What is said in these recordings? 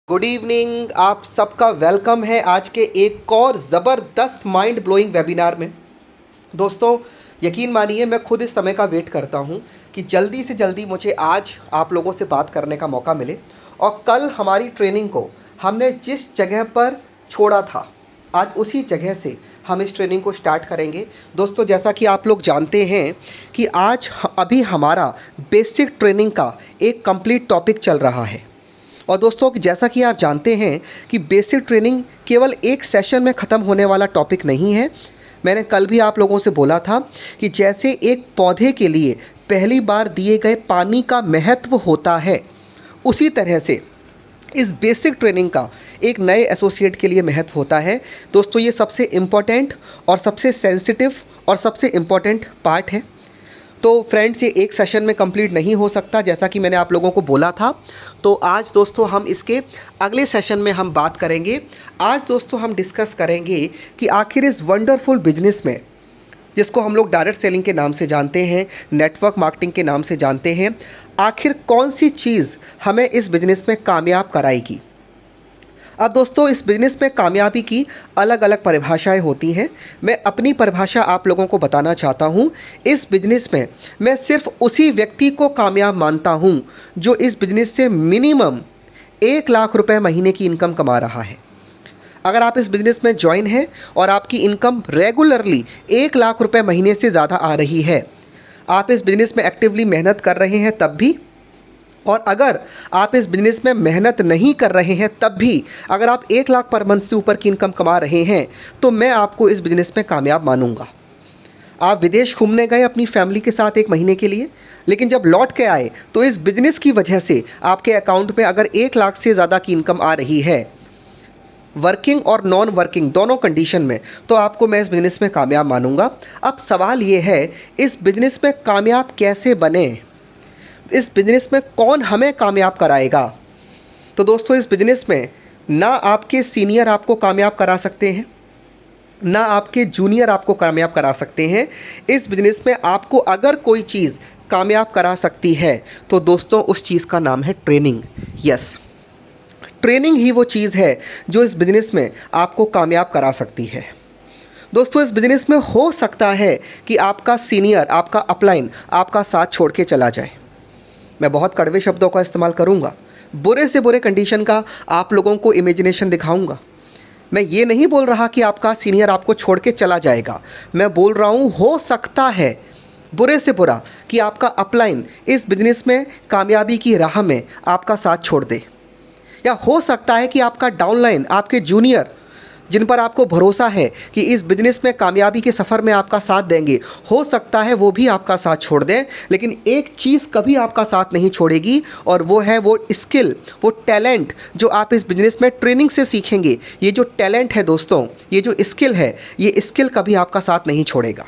Good evening. आप सबका welcome है आज के एक और ज़बरदस्त माइंड ब्लोइंग वेबिनार में। दोस्तों, यकीन मानिए मैं खुद इस समय का वेट करता हूं कि जल्दी से जल्दी मुझे आज आप लोगों से बात करने का मौका मिले और कल हमारी ट्रेनिंग को हमने जिस जगह पर छोड़ा था आज उसी जगह से हम इस ट्रेनिंग को स्टार्ट करेंगे। दोस्तों, जैसा कि आप लोग जानते हैं कि आज अभी हमारा बेसिक ट्रेनिंग का एक कंप्लीट टॉपिक चल रहा है। और दोस्तों, जैसा कि आप जानते हैं कि बेसिक ट्रेनिंग केवल एक सेशन में ख़त्म होने वाला टॉपिक नहीं है। मैंने कल भी आप लोगों से बोला था कि जैसे एक पौधे के लिए पहली बार दिए गए पानी का महत्व होता है, उसी तरह से इस बेसिक ट्रेनिंग का एक नए एसोसिएट के लिए महत्व होता है। दोस्तों, ये सबसे इम्पॉर्टेंट और सबसे सेंसिटिव और सबसे इम्पॉर्टेंट पार्ट है। तो फ्रेंड्स, ये एक सेशन में कंप्लीट नहीं हो सकता, जैसा कि मैंने आप लोगों को बोला था। तो आज दोस्तों हम इसके अगले सेशन में हम बात करेंगे। आज दोस्तों हम डिस्कस करेंगे कि आखिर इस वंडरफुल बिजनेस में, जिसको हम लोग डायरेक्ट सेलिंग के नाम से जानते हैं, नेटवर्क मार्केटिंग के नाम से जानते हैं, आखिर कौन सी चीज़ हमें इस बिज़नेस में कामयाब कराएगी। अब दोस्तों, इस बिज़नेस में कामयाबी की अलग अलग परिभाषाएं होती हैं। मैं अपनी परिभाषा आप लोगों को बताना चाहता हूं। इस बिज़नेस में मैं सिर्फ उसी व्यक्ति को कामयाब मानता हूं जो इस बिज़नेस से मिनिमम 1 लाख रुपए महीने की इनकम कमा रहा है। अगर आप इस बिज़नेस में ज्वाइन हैं और आपकी इनकम रेगुलरली 1 लाख रुपए महीने से ज़्यादा आ रही है, आप इस बिज़नेस में एक्टिवली मेहनत कर रहे हैं तब भी, और अगर आप इस बिज़नेस में मेहनत नहीं कर रहे हैं तब भी, अगर आप 1 लाख पर मंथ से ऊपर की इनकम कमा रहे हैं, तो मैं आपको इस बिज़नेस में कामयाब मानूंगा। आप विदेश घूमने गए अपनी फैमिली के साथ 1 महीने के लिए, लेकिन जब लौट के आए तो इस बिज़नेस की वजह से आपके अकाउंट में अगर 1 लाख से ज़्यादा की इनकम आ रही है, वर्किंग और नॉन वर्किंग दोनों कंडीशन में, तो आपको मैं इस बिज़नेस में कामयाब मानूंगा। अब सवाल ये है, इस बिज़नेस में कामयाब कैसे बने, इस बिज़नेस में कौन हमें कामयाब कराएगा। तो दोस्तों, इस बिज़नेस में ना आपके सीनियर आपको कामयाब करा सकते हैं, ना आपके जूनियर आपको कामयाब करा सकते हैं। इस बिज़नेस में आपको अगर कोई चीज़ कामयाब करा सकती है तो दोस्तों उस चीज़ का नाम है ट्रेनिंग। यस, ट्रेनिंग ही वो चीज़ है जो इस बिज़नेस में आपको कामयाब करा सकती है। दोस्तों, इस बिज़नेस में हो सकता है कि आपका सीनियर, आपका अपलाइन आपका साथ छोड़ के चला जाए। मैं बहुत कड़वे शब्दों का इस्तेमाल करूंगा, बुरे से बुरे कंडीशन का आप लोगों को इमेजिनेशन दिखाऊंगा। मैं ये नहीं बोल रहा कि आपका सीनियर आपको छोड़ के चला जाएगा, मैं बोल रहा हूँ हो सकता है बुरे से बुरा कि आपका अपलाइन इस बिज़नेस में कामयाबी की राह में आपका साथ छोड़ दे, या हो सकता है कि आपका डाउनलाइन, आपके जूनियर जिन पर आपको भरोसा है कि इस बिज़नेस में कामयाबी के सफ़र में आपका साथ देंगे, हो सकता है वो भी आपका साथ छोड़ दें। लेकिन एक चीज़ कभी आपका साथ नहीं छोड़ेगी, और वो है वो स्किल, वो टैलेंट जो आप इस बिज़नेस में ट्रेनिंग से सीखेंगे। ये जो टैलेंट है दोस्तों, ये जो स्किल है, ये स्किल कभी आपका साथ नहीं छोड़ेगा।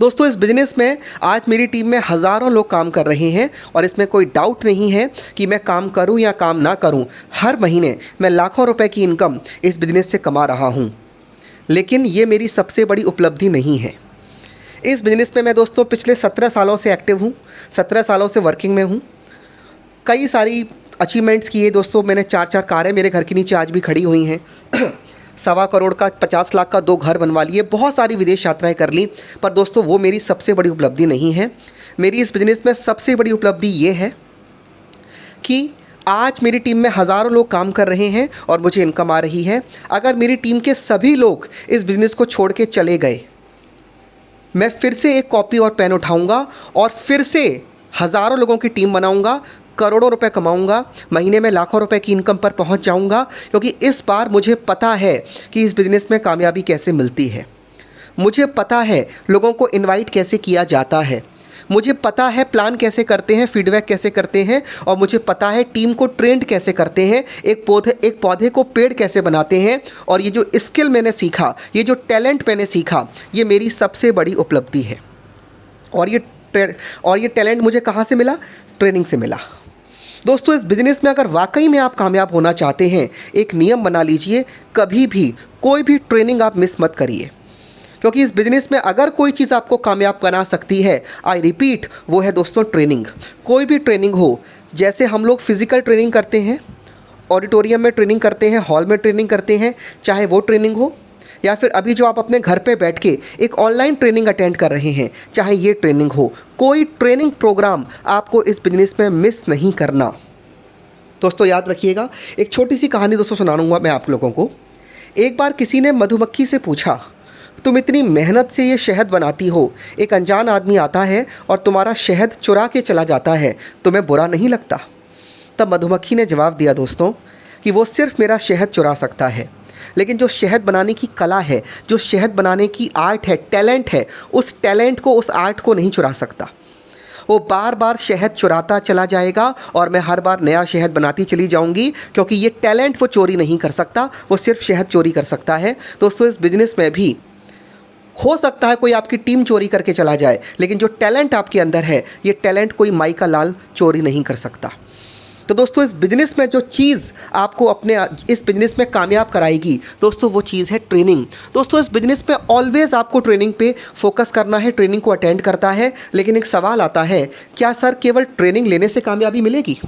दोस्तों, इस बिज़नेस में आज मेरी टीम में हज़ारों लोग काम कर रहे हैं, और इसमें कोई डाउट नहीं है कि मैं काम करूं या काम ना करूं, हर महीने मैं लाखों रुपए की इनकम इस बिज़नेस से कमा रहा हूं। लेकिन ये मेरी सबसे बड़ी उपलब्धि नहीं है। इस बिज़नेस में मैं दोस्तों पिछले 17 सालों से एक्टिव हूँ, 17 सालों से वर्किंग में हूँ। कई सारी अचीवमेंट्स किए दोस्तों। मैंने 4-4 कारें मेरे घर के नीचे आज भी खड़ी हुई हैं। 1.25 करोड़ का, 50 लाख का 2 घर बनवा लिए, बहुत सारी विदेश यात्राएं कर ली। पर दोस्तों, वो मेरी सबसे बड़ी उपलब्धि नहीं है। मेरी इस बिज़नेस में सबसे बड़ी उपलब्धि ये है कि आज मेरी टीम में हज़ारों लोग काम कर रहे हैं और मुझे इनकम आ रही है। अगर मेरी टीम के सभी लोग इस बिज़नेस को छोड़ के चले गए, मैं फिर से एक कॉपी और पेन उठाऊंगा और फिर से हज़ारों लोगों की टीम बनाऊंगा, करोड़ों रुपए कमाऊंगा, महीने में लाखों रुपए की इनकम पर पहुंच जाऊंगा। क्योंकि इस बार मुझे पता है कि इस बिज़नेस में कामयाबी कैसे मिलती है। मुझे पता है लोगों को इनवाइट कैसे किया जाता है, मुझे पता है प्लान कैसे करते हैं, फीडबैक कैसे करते हैं, और मुझे पता है टीम को ट्रेंड कैसे करते हैं, एक पौधे को पेड़ कैसे बनाते हैं। और ये जो स्किल मैंने सीखा, ये जो टैलेंट मैंने सीखा, ये मेरी सबसे बड़ी उपलब्धि है। और ये टैलेंट मुझे कहाँ से मिला? ट्रेनिंग से मिला। दोस्तों, इस बिज़नेस में अगर वाकई में आप कामयाब होना चाहते हैं, एक नियम बना लीजिए, कभी भी कोई भी ट्रेनिंग आप मिस मत करिए। क्योंकि इस बिज़नेस में अगर कोई चीज़ आपको कामयाब बना सकती है, आई रिपीट, वो है दोस्तों ट्रेनिंग। कोई भी ट्रेनिंग हो, जैसे हम लोग फिज़िकल ट्रेनिंग करते हैं ऑडिटोरियम में ट्रेनिंग करते हैं, हॉल में ट्रेनिंग करते हैं, चाहे वो ट्रेनिंग हो, या फिर अभी जो आप अपने घर पे बैठ के एक ऑनलाइन ट्रेनिंग अटेंड कर रहे हैं, चाहे ये ट्रेनिंग हो, कोई ट्रेनिंग प्रोग्राम आपको इस बिजनेस में मिस नहीं करना। दोस्तों याद रखिएगा, एक छोटी सी कहानी दोस्तों सुनाऊंगा मैं आप लोगों को। एक बार किसी ने मधुमक्खी से पूछा, तुम इतनी मेहनत से ये शहद बनाती हो, एक अनजान आदमी आता है और तुम्हारा शहद चुरा के चला जाता है, तुम्हें बुरा नहीं लगता? तब मधुमक्खी ने जवाब दिया दोस्तों कि वो सिर्फ मेरा शहद चुरा सकता है, लेकिन जो शहद बनाने की कला है, जो शहद बनाने की आर्ट है, टैलेंट है, उस टैलेंट को, उस आर्ट को नहीं चुरा सकता। वो बार बार शहद चुराता चला जाएगा और मैं हर बार नया शहद बनाती चली जाऊंगी, क्योंकि ये टैलेंट वो चोरी नहीं कर सकता, वो सिर्फ शहद चोरी कर सकता है। दोस्तों इस बिज़नेस में भी हो सकता है कोई आपकी टीम चोरी करके चला जाए, लेकिन जो टैलेंट आपके अंदर है, ये टैलेंट कोई माई का लाल चोरी नहीं कर सकता। तो दोस्तों इस बिज़नेस में जो चीज़ आपको अपने इस बिज़नेस में कामयाब कराएगी दोस्तों, वो चीज़ है ट्रेनिंग। दोस्तों इस बिज़नेस पे ऑलवेज़ आपको ट्रेनिंग पे फोकस करना है, ट्रेनिंग को अटेंड करता है। लेकिन एक सवाल आता है, क्या सर केवल ट्रेनिंग लेने से कामयाबी मिलेगी?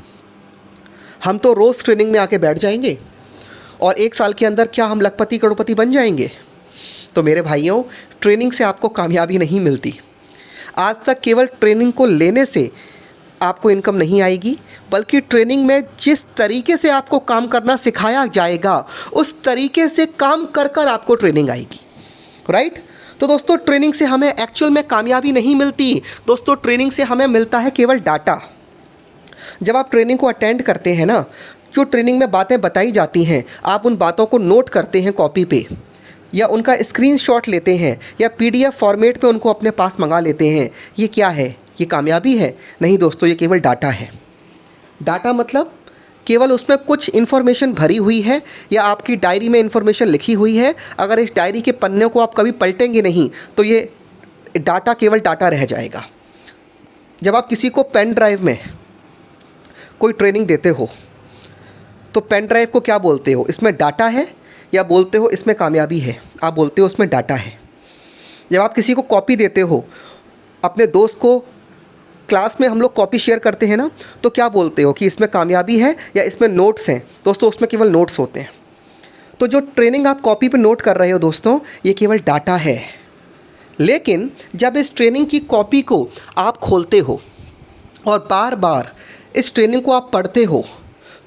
हम तो रोज़ ट्रेनिंग में आके बैठ जाएंगे और 1 साल के अंदर क्या हम लखपति करोड़पति बन जाएंगे? तो मेरे भाइयों, ट्रेनिंग से आपको कामयाबी नहीं मिलती। आज तक केवल ट्रेनिंग को लेने से आपको इनकम नहीं आएगी, बल्कि ट्रेनिंग में जिस तरीके से आपको काम करना सिखाया जाएगा, उस तरीके से काम कर कर आपको ट्रेनिंग आएगी, राइट? तो दोस्तों ट्रेनिंग से हमें एक्चुअल में कामयाबी नहीं मिलती। दोस्तों ट्रेनिंग से हमें मिलता है केवल डाटा। जब आप ट्रेनिंग को अटेंड करते हैं ना, जो ट्रेनिंग में बातें बताई जाती हैं, आप उन बातों को नोट करते हैं कॉपी पे, या उनका स्क्रीनशॉट लेते हैं, या PDF फॉर्मेट पे उनको अपने पास मंगा लेते हैं। ये क्या है? ये कामयाबी है? नहीं दोस्तों, ये केवल डाटा है। डाटा मतलब केवल उसमें कुछ इन्फॉर्मेशन भरी हुई है, या आपकी डायरी में इन्फॉर्मेशन लिखी हुई है। अगर इस डायरी के पन्ने को आप कभी पलटेंगे नहीं तो ये डाटा केवल डाटा रह जाएगा। जब आप किसी को पेन ड्राइव में कोई ट्रेनिंग देते हो, तो पेन ड्राइव को क्या बोलते हो? इसमें डाटा है, या बोलते हो इसमें कामयाबी है? आप बोलते हो इसमें डाटा है। जब आप किसी को कॉपी देते हो, अपने दोस्त को, क्लास में हम लोग कॉपी शेयर करते हैं ना, तो क्या बोलते हो कि इसमें कामयाबी है या इसमें नोट्स हैं? दोस्तों उसमें केवल नोट्स होते हैं। तो जो ट्रेनिंग आप कॉपी पे नोट कर रहे हो दोस्तों, ये केवल डाटा है। लेकिन जब इस ट्रेनिंग की कॉपी को आप खोलते हो और बार बार इस ट्रेनिंग को आप पढ़ते हो,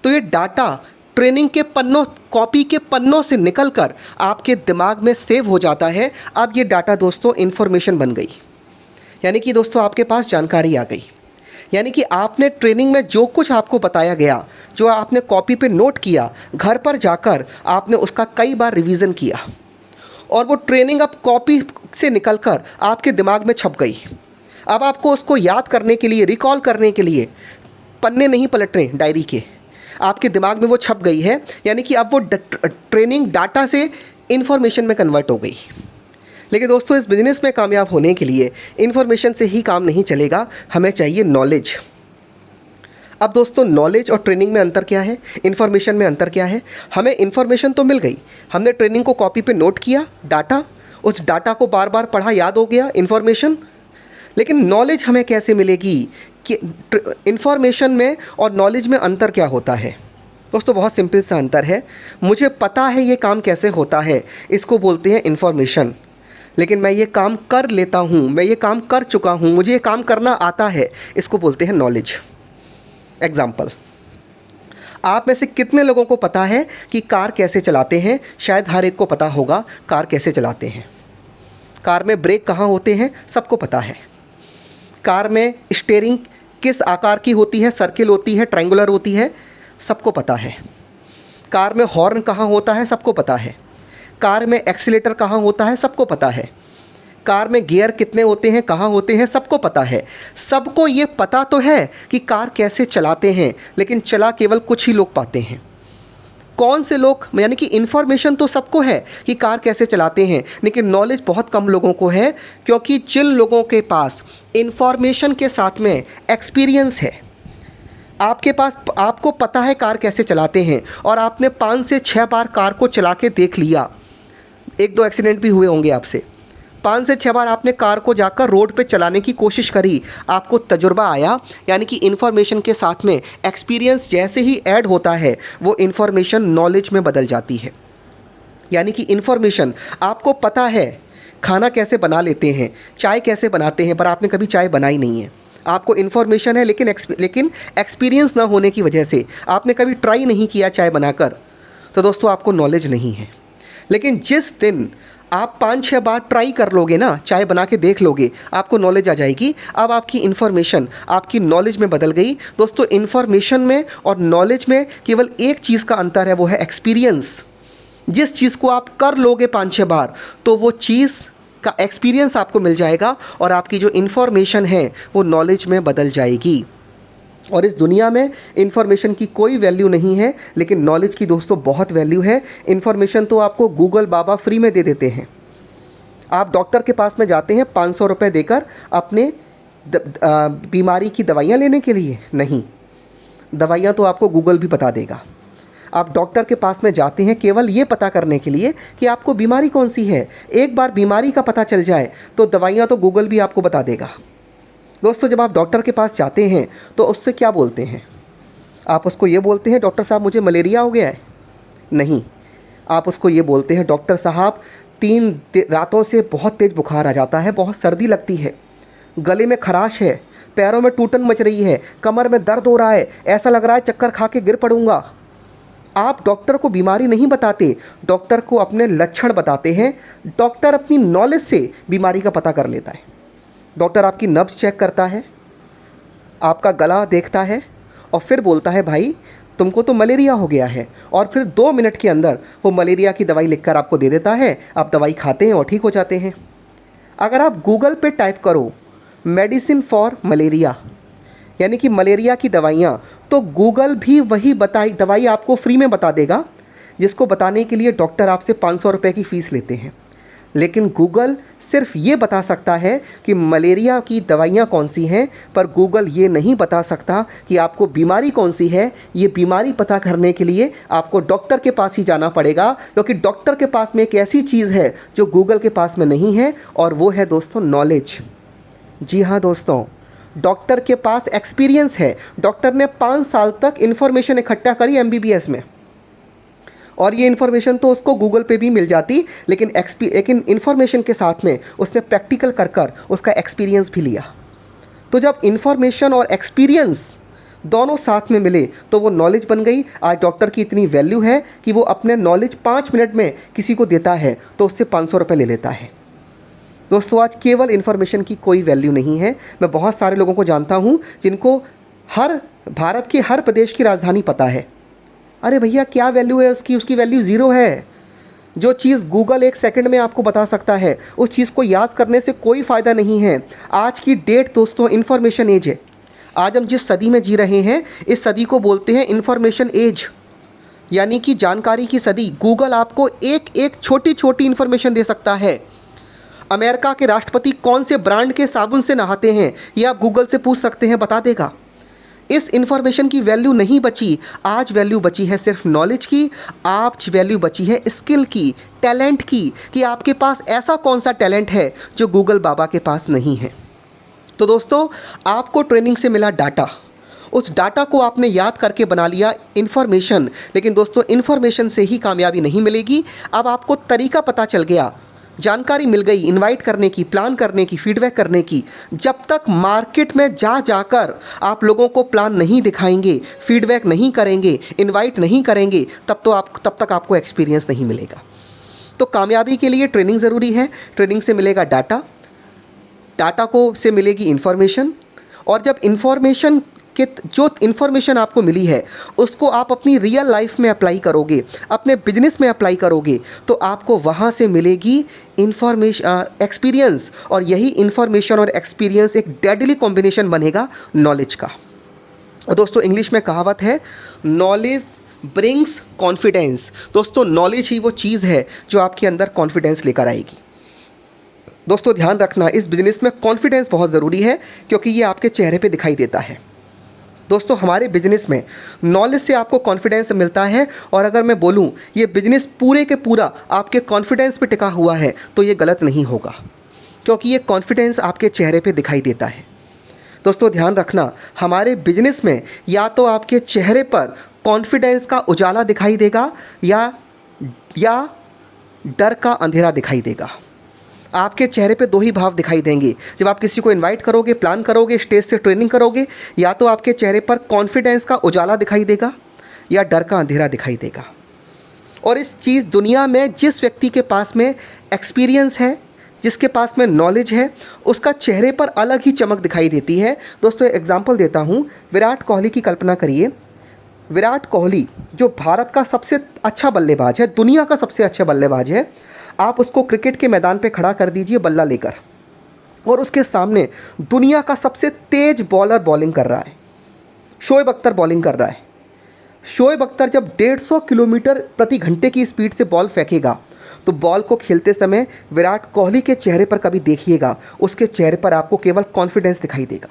तो ये डाटा ट्रेनिंग के पन्नों, कॉपी के पन्नों से निकलकर आपके दिमाग में सेव हो जाता है। अब ये डाटा दोस्तों इन्फॉर्मेशन बन गई, यानी कि दोस्तों आपके पास जानकारी आ गई। यानी कि आपने ट्रेनिंग में जो कुछ आपको बताया गया, जो आपने कॉपी पे नोट किया, घर पर जाकर आपने उसका कई बार रिवीजन किया, और वो ट्रेनिंग अब कॉपी से निकलकर आपके दिमाग में छप गई। अब आपको उसको याद करने के लिए, रिकॉल करने के लिए पन्ने नहीं पलटने डायरी के, आपके दिमाग में वो छप गई है। यानी कि अब वो ट्रेनिंग डाटा से इन्फॉर्मेशन में कन्वर्ट हो गई। लेकिन दोस्तों इस बिज़नेस में कामयाब होने के लिए इन्फॉर्मेशन से ही काम नहीं चलेगा, हमें चाहिए नॉलेज। अब दोस्तों नॉलेज और ट्रेनिंग में अंतर क्या है, इन्फॉर्मेशन में अंतर क्या है? हमें इन्फॉर्मेशन तो मिल गई, हमने ट्रेनिंग को कॉपी पे नोट किया, डाटा, उस डाटा को बार बार पढ़ा, याद हो गया इन्फॉर्मेशन। लेकिन नॉलेज हमें कैसे मिलेगी? कि इन्फॉर्मेशन में और नॉलेज में अंतर क्या होता है? दोस्तों बहुत सिंपल सा अंतर है। मुझे पता है ये काम कैसे होता है, इसको बोलते हैं इन्फॉर्मेशन। लेकिन मैं ये काम कर लेता हूँ, मैं ये काम कर चुका हूँ, मुझे ये काम करना आता है, इसको बोलते हैं नॉलेज। एग्जाम्पल, आप में से कितने लोगों को पता है कि कार कैसे चलाते हैं? शायद हर एक को पता होगा कार कैसे चलाते हैं। कार में ब्रेक कहाँ होते हैं? सबको पता है। कार में स्टीयरिंग किस आकार की होती है? सर्किल होती है, ट्रायंगुलर होती है, सबको पता है। कार में हॉर्न कहाँ होता है? सबको पता है। कार में एक्सीलेटर कहाँ होता है? सबको पता है। कार में गियर कितने होते हैं, कहाँ होते हैं? सबको पता है। सबको ये पता तो है कि कार कैसे चलाते हैं, लेकिन चला केवल कुछ ही लोग पाते हैं। कौन से लोग? यानी कि इन्फॉर्मेशन तो सबको है कि कार कैसे चलाते हैं, लेकिन नॉलेज बहुत कम लोगों को है, क्योंकि जिन लोगों के पास इन्फॉर्मेशन के साथ में एक्सपीरियंस है, आपके पास, आपको पता है कार कैसे चलाते हैं, और आपने 5 से 6 बार कार को चला के देख लिया, 1-2 एक्सीडेंट भी हुए होंगे आपसे, 5 से 6 बार आपने कार को जाकर रोड पे चलाने की कोशिश करी, आपको तजुर्बा आया, यानी कि इन्फॉर्मेशन के साथ में एक्सपीरियंस जैसे ही ऐड होता है वो इन्फॉर्मेशन नॉलेज में बदल जाती है। यानी कि इन्फॉर्मेशन आपको पता है खाना कैसे बना लेते हैं, चाय कैसे बनाते हैं, पर आपने कभी चाय बनाई नहीं है। आपको इन्फॉर्मेशन है लेकिन एक्सपीरियंस ना होने की वजह से आपने कभी ट्राई नहीं किया चाय बनाकर, तो दोस्तों आपको नॉलेज नहीं है। लेकिन जिस दिन आप 5-6 बार ट्राई कर लोगे ना, चाय बना के देख लोगे, आपको नॉलेज आ जाएगी। अब आपकी इन्फॉर्मेशन आपकी नॉलेज में बदल गई। दोस्तों इन्फॉर्मेशन में और नॉलेज में केवल एक चीज़ का अंतर है, वो है एक्सपीरियंस। जिस चीज़ को आप कर लोगे 5-6 बार तो वो चीज़ का एक्सपीरियंस आपको मिल जाएगा और आपकी जो इन्फॉर्मेशन है वो नॉलेज में बदल जाएगी। और इस दुनिया में इन्फॉर्मेशन की कोई वैल्यू नहीं है, लेकिन नॉलेज की दोस्तों बहुत वैल्यू है। इन्फॉर्मेशन तो आपको गूगल बाबा फ्री में दे देते हैं। आप डॉक्टर के पास में जाते हैं 500 रुपये देकर अपने बीमारी की दवाइयाँ लेने के लिए? नहीं, दवाइयाँ तो आपको गूगल भी बता देगा। आप डॉक्टर के पास में जाते हैं केवल ये पता करने के लिए कि आपको बीमारी कौन सी है। एक बार बीमारी का पता चल जाए तो दवाइयाँ तो गूगल भी आपको बता देगा। दोस्तों जब आप डॉक्टर के पास जाते हैं तो उससे क्या बोलते हैं? आप उसको ये बोलते हैं डॉक्टर साहब मुझे मलेरिया हो गया है? नहीं, आप उसको ये बोलते हैं डॉक्टर साहब 3 रातों से बहुत तेज़ बुखार आ जाता है, बहुत सर्दी लगती है, गले में खराश है, पैरों में टूटन मच रही है, कमर में दर्द हो रहा है, ऐसा लग रहा है चक्कर खा के गिर पड़ूंगा। आप डॉक्टर को बीमारी नहीं बताते, डॉक्टर को अपने लक्षण बताते हैं। डॉक्टर अपनी नॉलेज से बीमारी का पता कर लेता है। डॉक्टर आपकी नब्ज़ चेक करता है, आपका गला देखता है और फिर बोलता है भाई तुमको तो मलेरिया हो गया है, और फिर 2 मिनट के अंदर वो मलेरिया की दवाई लिखकर आपको दे देता है। आप दवाई खाते हैं और ठीक हो जाते हैं। अगर आप गूगल पे टाइप करो मेडिसिन फॉर मलेरिया, यानी कि मलेरिया की दवाइयाँ, तो गूगल भी वही दवाई आपको फ्री में बता देगा जिसको बताने के लिए डॉक्टर आपसे 500 रुपये की फ़ीस लेते हैं। लेकिन गूगल सिर्फ ये बता सकता है कि मलेरिया की दवाइयाँ कौन सी हैं, पर गूगल ये नहीं बता सकता कि आपको बीमारी कौन सी है। ये बीमारी पता करने के लिए आपको डॉक्टर के पास ही जाना पड़ेगा, क्योंकि डॉक्टर के पास में एक ऐसी चीज़ है जो गूगल के पास में नहीं है, और वो है दोस्तों नॉलेज। जी हाँ दोस्तों, डॉक्टर के पास एक्सपीरियंस है। डॉक्टर ने 5 साल तक इन्फॉर्मेशन इकट्ठा करी MBBS में, और ये इन्फॉर्मेशन तो उसको गूगल पे भी मिल जाती, लेकिन इन्फॉर्मेशन के साथ में उसने प्रैक्टिकल कर उसका एक्सपीरियंस भी लिया। तो जब इन्फॉर्मेशन और एक्सपीरियंस दोनों साथ में मिले तो वो नॉलेज बन गई। आज डॉक्टर की इतनी वैल्यू है कि वो अपने नॉलेज 5 मिनट में किसी को देता है तो उससे 500 रुपये ले लेता है। दोस्तों आज केवल इन्फॉर्मेशन की कोई वैल्यू नहीं है। मैं बहुत सारे लोगों को जानता हूँ जिनको भारत के हर प्रदेश की राजधानी पता है। अरे भैया क्या वैल्यू है उसकी वैल्यू ज़ीरो है। जो चीज़ गूगल 1 सेकंड में आपको बता सकता है, उस चीज़ को याद करने से कोई फ़ायदा नहीं है। आज की डेट दोस्तों इन्फॉर्मेशन एज है। आज हम जिस सदी में जी रहे हैं, इस सदी को बोलते हैं इन्फॉर्मेशन एज, यानी कि जानकारी की सदी। गूगल आपको एक छोटी छोटी इन्फॉर्मेशन दे सकता है। अमेरिका के राष्ट्रपति कौन से ब्रांड के साबुन से नहाते हैं, ये आप गूगल से पूछ सकते हैं, बता देगा। इस इन्फॉर्मेशन की वैल्यू नहीं बची। आज वैल्यू बची है सिर्फ नॉलेज की। आज वैल्यू बची है स्किल की, टैलेंट की, कि आपके पास ऐसा कौन सा टैलेंट है जो गूगल बाबा के पास नहीं है। तो दोस्तों आपको ट्रेनिंग से मिला डाटा, उस डाटा को आपने याद करके बना लिया इन्फॉर्मेशन। लेकिन दोस्तों इन्फॉर्मेशन से ही कामयाबी नहीं मिलेगी। अब आपको तरीका पता चल गया, जानकारी मिल गई इनवाइट करने की, प्लान करने की, फीडबैक करने की। जब तक मार्केट में जाकर आप लोगों को प्लान नहीं दिखाएंगे, फीडबैक नहीं करेंगे, इनवाइट नहीं करेंगे, तब तक आपको एक्सपीरियंस नहीं मिलेगा। तो कामयाबी के लिए ट्रेनिंग ज़रूरी है। ट्रेनिंग से मिलेगा डाटा, डाटा को से मिलेगी इन्फॉर्मेशन, और जब जो इन्फॉर्मेशन आपको मिली है उसको आप अपनी रियल लाइफ में अप्लाई करोगे, अपने बिजनेस में अप्लाई करोगे, तो आपको वहाँ से मिलेगी एक्सपीरियंस। और यही इन्फॉर्मेशन और एक्सपीरियंस एक डेडली कॉम्बिनेशन बनेगा नॉलेज का। और दोस्तों इंग्लिश में कहावत है, नॉलेज ब्रिंग्स कॉन्फिडेंस। दोस्तों नॉलेज ही वो चीज़ है जो आपके अंदर कॉन्फिडेंस लेकर आएगी। दोस्तों ध्यान रखना, इस बिज़नेस में कॉन्फिडेंस बहुत ज़रूरी है, क्योंकि ये आपके चेहरे पे दिखाई देता है। दोस्तों हमारे बिजनेस में नॉलेज से आपको कॉन्फिडेंस मिलता है, और अगर मैं बोलूँ ये बिजनेस पूरे के पूरा आपके कॉन्फिडेंस पे टिका हुआ है तो ये गलत नहीं होगा। क्योंकि ये कॉन्फिडेंस आपके चेहरे पे दिखाई देता है। दोस्तों ध्यान रखना, हमारे बिजनेस में या तो आपके चेहरे पर कॉन्फिडेंस का उजाला दिखाई देगा या डर का अंधेरा दिखाई देगा। आपके चेहरे पे दो ही भाव दिखाई देंगे। जब आप किसी को इनवाइट करोगे, प्लान करोगे, स्टेज से ट्रेनिंग करोगे, या तो आपके चेहरे पर कॉन्फिडेंस का उजाला दिखाई देगा या डर का अंधेरा दिखाई देगा। और इस चीज़ दुनिया में जिस व्यक्ति के पास में एक्सपीरियंस है, जिसके पास में नॉलेज है, उसका चेहरे पर अलग ही चमक दिखाई देती है। दोस्तों एग्जांपल देता हूँ, विराट कोहली की कल्पना करिए। विराट कोहली जो भारत का सबसे अच्छा बल्लेबाज है, दुनिया का सबसे अच्छा बल्लेबाज है, आप उसको क्रिकेट के मैदान पे खड़ा कर दीजिए बल्ला लेकर, और उसके सामने दुनिया का सबसे तेज बॉलर बॉलिंग कर रहा है, शोएब अख्तर बॉलिंग कर रहा है। शोएब अख्तर जब 150 किलोमीटर प्रति घंटे की स्पीड से बॉल फेंकेगा तो बॉल को खेलते समय विराट कोहली के चेहरे पर कभी देखिएगा, उसके चेहरे पर आपको केवल कॉन्फिडेंस दिखाई देगा।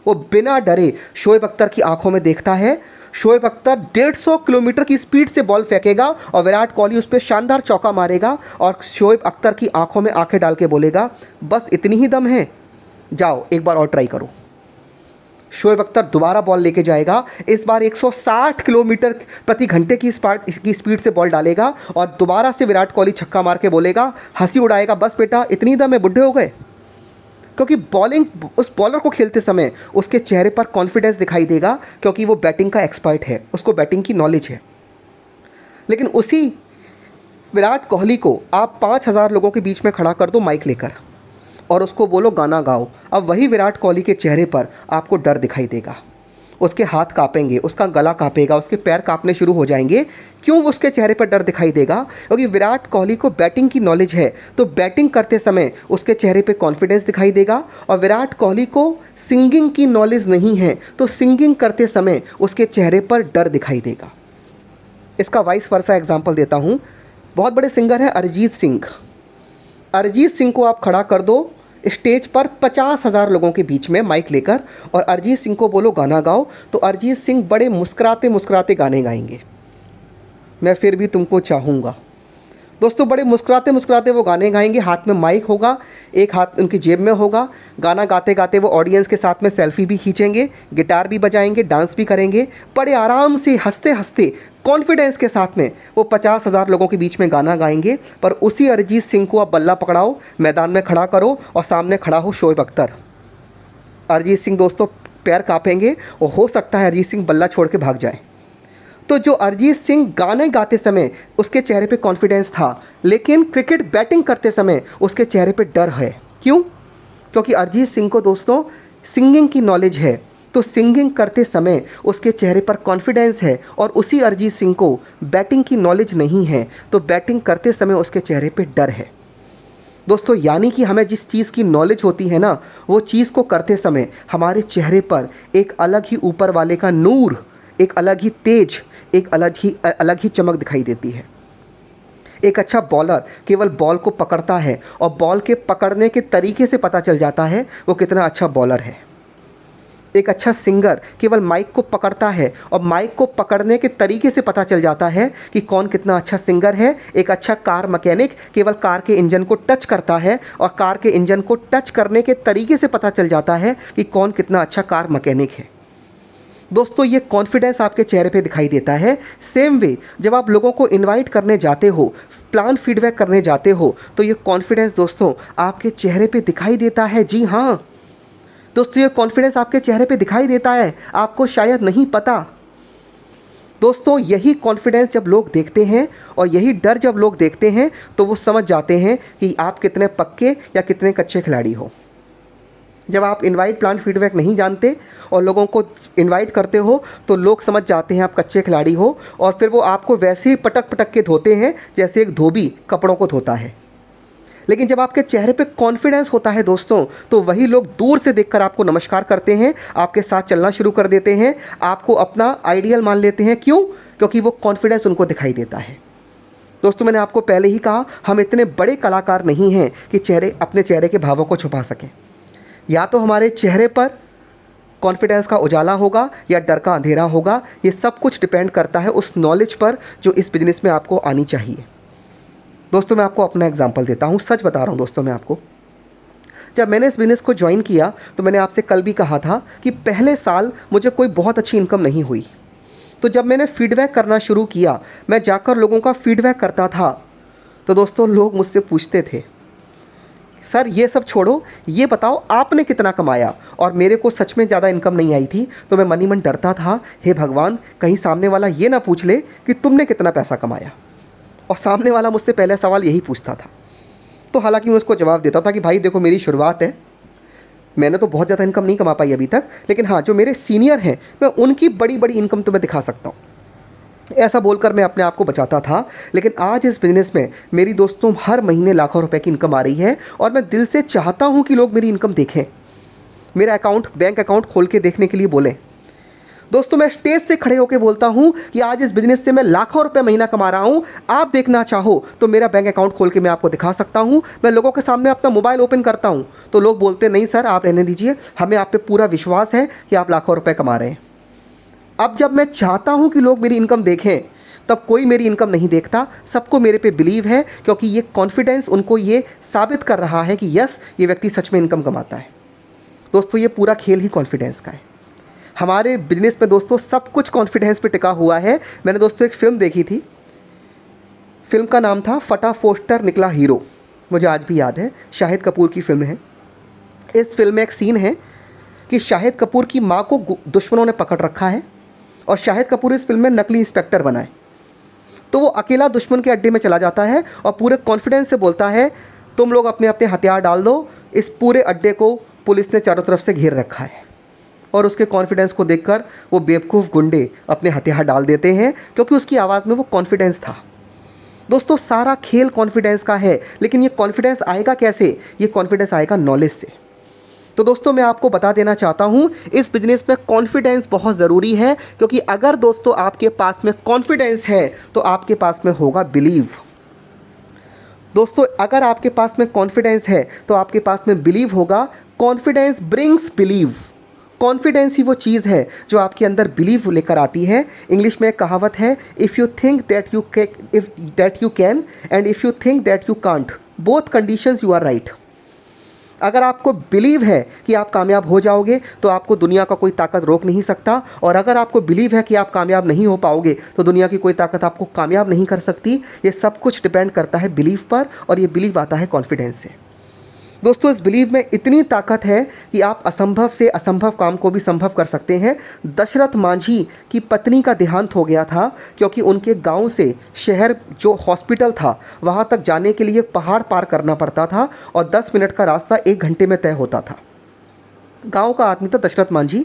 वो बिना डरे शोएब अख्तर की आंखों में देखता है। शोएब अख्तर 150 किलोमीटर की स्पीड से बॉल फेंकेगा और विराट कोहली उस पर शानदार चौका मारेगा, और शोएब अख्तर की आंखों में आंखें डाल के बोलेगा, बस इतनी ही दम है, जाओ एक बार और ट्राई करो। शोएब अख्तर दोबारा बॉल लेके जाएगा, इस बार 160 किलोमीटर प्रति घंटे की स्पीड से बॉल डालेगा और दोबारा से विराट कोहली छक्का मार के बोलेगा, हंसी उड़ाएगा, बस बेटा इतनी दम है, बुढ़े हो गए। क्योंकि बॉलिंग उस बॉलर को खेलते समय उसके चेहरे पर कॉन्फिडेंस दिखाई देगा, क्योंकि वो बैटिंग का एक्सपर्ट है, उसको बैटिंग की नॉलेज है। लेकिन उसी विराट कोहली को आप 5000 लोगों के बीच में खड़ा कर दो माइक लेकर और उसको बोलो गाना गाओ, अब वही विराट कोहली के चेहरे पर आपको डर दिखाई देगा। उसके हाथ कांपेंगे, उसका गला कांपेगा, उसके पैर कांपने शुरू हो जाएंगे। क्यों उसके चेहरे पर डर दिखाई देगा? क्योंकि विराट कोहली को बैटिंग की नॉलेज है, तो बैटिंग करते समय उसके चेहरे पे कॉन्फिडेंस दिखाई देगा। और विराट कोहली को सिंगिंग की नॉलेज नहीं है, तो सिंगिंग करते समय उसके चेहरे पर डर दिखाई देगा। इसका वाइस वर्सा एग्जाम्पल देता हूँ। बहुत बड़े सिंगर हैं अरिजीत सिंह। अरिजीत सिंह को आप खड़ा कर दो स्टेज पर 50,000 लोगों के बीच में माइक लेकर और अरिजीत सिंह को बोलो गाना गाओ, तो अरिजीत सिंह बड़े मुस्कुराते मुस्कुराते गाने गाएंगे। मैं फिर भी तुमको चाहूँगा। दोस्तों बड़े मुस्कुराते मुस्कुराते वो गाने गाएंगे, हाथ में माइक होगा, एक हाथ उनकी जेब में होगा। गाना गाते गाते वो ऑडियंस के साथ में सेल्फी भी खींचेंगे, गिटार भी बजाएंगे, डांस भी करेंगे। बड़े आराम से हंसते हंसते कॉन्फिडेंस के साथ में वो 50,000 लोगों के बीच में गाना गाएंगे। पर उसी अरिजीत सिंह को आप बल्ला पकड़ाओ, मैदान में खड़ा करो और सामने खड़ा हो शोएब अख्तर। अरिजीत सिंह दोस्तों पैर कांपेंगे और हो सकता है अरिजीत सिंह बल्ला छोड़ के भाग जाए। तो जो अरिजीत सिंह गाने गाते समय उसके चेहरे पे कॉन्फिडेंस था, लेकिन क्रिकेट बैटिंग करते समय उसके चेहरे पे डर है। क्यों? क्योंकि अरिजीत सिंह को दोस्तों सिंगिंग की नॉलेज है, तो सिंगिंग करते समय उसके चेहरे पर कॉन्फिडेंस है। और उसी अरिजीत सिंह को बैटिंग की नॉलेज नहीं है, तो बैटिंग करते समय उसके चेहरे पे डर है। दोस्तों यानी कि हमें जिस चीज़ की नॉलेज होती है ना, वो चीज़ को करते समय हमारे चेहरे पर एक अलग ही ऊपर वाले का नूर, एक अलग ही तेज, एक अलग ही चमक दिखाई देती है। एक अच्छा बॉलर केवल बॉल को पकड़ता है और बॉल के पकड़ने के तरीके से पता चल जाता है वो कितना अच्छा बॉलर है। एक अच्छा सिंगर केवल माइक को पकड़ता है और माइक को पकड़ने के तरीके से पता चल जाता है कि कौन कितना अच्छा सिंगर है। एक अच्छा कार मैकेनिक केवल कार के इंजन को टच करता है और कार के इंजन को टच करने के तरीके से पता चल जाता है कि कौन कितना अच्छा कार मैकेनिक है। दोस्तों ये कॉन्फिडेंस आपके चेहरे पे दिखाई देता है। सेम वे जब आप लोगों को इनवाइट करने जाते हो, प्लान फीडबैक करने जाते हो, तो ये कॉन्फिडेंस दोस्तों आपके चेहरे पे दिखाई देता है। जी हाँ दोस्तों, ये कॉन्फिडेंस आपके चेहरे पे दिखाई देता है, आपको शायद नहीं पता। दोस्तों यही कॉन्फिडेंस जब लोग देखते हैं और यही डर जब लोग देखते हैं, तो वो समझ जाते हैं कि आप कितने पक्के या कितने कच्चे खिलाड़ी हो। जब आप इनवाइट प्लान फीडबैक नहीं जानते और लोगों को इनवाइट करते हो, तो लोग समझ जाते हैं आप कच्चे खिलाड़ी हो, और फिर वो आपको वैसे ही पटक पटक के धोते हैं जैसे एक धोबी कपड़ों को धोता है। लेकिन जब आपके चेहरे पे कॉन्फिडेंस होता है दोस्तों, तो वही लोग दूर से देखकर आपको नमस्कार करते हैं, आपके साथ चलना शुरू कर देते हैं, आपको अपना आइडियल मान लेते हैं। क्यों? क्योंकि वो कॉन्फिडेंस उनको दिखाई देता है। दोस्तों मैंने आपको पहले ही कहा, हम इतने बड़े कलाकार नहीं हैं कि अपने चेहरे के भावों को छुपा सकें। या तो हमारे चेहरे पर कॉन्फिडेंस का उजाला होगा या डर का अंधेरा होगा। ये सब कुछ डिपेंड करता है उस नॉलेज पर जो इस बिजनेस में आपको आनी चाहिए। दोस्तों मैं आपको अपना एग्जांपल देता हूँ, सच बता रहा हूँ दोस्तों मैं आपको। जब मैंने इस बिज़नेस को ज्वाइन किया तो मैंने आपसे कल भी कहा था कि पहले साल मुझे कोई बहुत अच्छी इनकम नहीं हुई। तो जब मैंने फीडबैक करना शुरू किया, मैं जाकर लोगों का फीडबैक करता था, तो दोस्तों लोग मुझसे पूछते थे, सर ये सब छोड़ो, ये बताओ आपने कितना कमाया। और मेरे को सच में ज़्यादा इनकम नहीं आई थी, तो मैं मन ही मन डरता था, हे भगवान कहीं सामने वाला ये ना पूछ ले कि तुमने कितना पैसा कमाया। और सामने वाला मुझसे पहला सवाल यही पूछता था। तो हालांकि मैं उसको जवाब देता था कि भाई देखो मेरी शुरुआत है, मैंने तो बहुत ज़्यादा इनकम नहीं कमा पाई अभी तक, लेकिन हाँ जो मेरे सीनियर हैं मैं उनकी बड़ी बड़ी इनकम तुम्हें दिखा सकता हूँ। ऐसा बोलकर मैं अपने आप को बचाता था। लेकिन आज इस बिज़नेस में मेरी दोस्तों हर महीने लाखों रुपए की इनकम आ रही है, और मैं दिल से चाहता हूँ कि लोग मेरी इनकम देखें, मेरा अकाउंट बैंक अकाउंट खोल के देखने के लिए बोलें। दोस्तों मैं स्टेज से खड़े होकर बोलता हूँ कि आज इस बिज़नेस से मैं लाखों रुपए महीना कमा रहा हूँ, आप देखना चाहो तो मेरा बैंक अकाउंट खोल के मैं आपको दिखा सकता हूँ। मैं लोगों के सामने अपना मोबाइल ओपन करता हूँ तो लोग बोलते नहीं सर आप रहने दीजिए, हमें आप पे पूरा विश्वास है कि आप लाखों रुपए कमा रहे हैं। अब जब मैं चाहता हूं कि लोग मेरी इनकम देखें, तब कोई मेरी इनकम नहीं देखता, सबको मेरे पे बिलीव है, क्योंकि ये कॉन्फिडेंस उनको ये साबित कर रहा है कि यस ये व्यक्ति सच में इनकम कमाता है। दोस्तों ये पूरा खेल ही कॉन्फिडेंस का है। हमारे बिजनेस में दोस्तों सब कुछ कॉन्फिडेंस पे टिका हुआ है। मैंने दोस्तों एक फ़िल्म देखी थी, फिल्म का नाम था फटा पोस्टर निकला हीरो, मुझे आज भी याद है, शाहिद कपूर की फ़िल्म है। इस फिल्म में एक सीन है कि शाहिद कपूर की माँ को दुश्मनों ने पकड़ रखा है और शाहिद कपूर इस फिल्म में नकली इंस्पेक्टर बना है। तो वो अकेला दुश्मन के अड्डे में चला जाता है और पूरे कॉन्फिडेंस से बोलता है तुम लोग अपने अपने हथियार डाल दो, इस पूरे अड्डे को पुलिस ने चारों तरफ से घेर रखा है। और उसके कॉन्फिडेंस को देखकर वो बेवकूफ़ गुंडे अपने हथियार डाल देते हैं, क्योंकि उसकी आवाज़ में वो कॉन्फिडेंस था। दोस्तों सारा खेल कॉन्फिडेंस का है, लेकिन ये कॉन्फिडेंस आएगा कैसे? ये कॉन्फिडेंस आएगा नॉलेज से। तो दोस्तों मैं आपको बता देना चाहता हूँ इस बिज़नेस में कॉन्फिडेंस बहुत ज़रूरी है, क्योंकि अगर दोस्तों आपके पास में कॉन्फिडेंस है तो आपके पास में होगा बिलीव। दोस्तों अगर आपके पास में कॉन्फिडेंस है तो आपके पास में बिलीव होगा। Confidence brings believe. कॉन्फिडेंस ही वो चीज़ है जो आपके अंदर बिलीव लेकर आती है। इंग्लिश में एक कहावत है, if you think that you can and if you think that you can't, both conditions you are right. अगर आपको बिलीव है कि आप कामयाब हो जाओगे तो आपको दुनिया का कोई ताकत रोक नहीं सकता, और अगर आपको बिलीव है कि आप कामयाब नहीं हो पाओगे तो दुनिया की कोई ताकत आपको कामयाब नहीं कर सकती। ये सब कुछ डिपेंड करता है बिलीव पर, और ये बिलीव आता है कॉन्फिडेंस से। दोस्तों इस बिलीव में इतनी ताकत है कि आप असंभव से असंभव काम को भी संभव कर सकते हैं। दशरथ मांझी की पत्नी का देहांत हो गया था, क्योंकि उनके गांव से शहर जो हॉस्पिटल था वहां तक जाने के लिए पहाड़ पार करना पड़ता था, और 10 मिनट का रास्ता 1 घंटे में तय होता था। गांव का आदमी था दशरथ मांझी,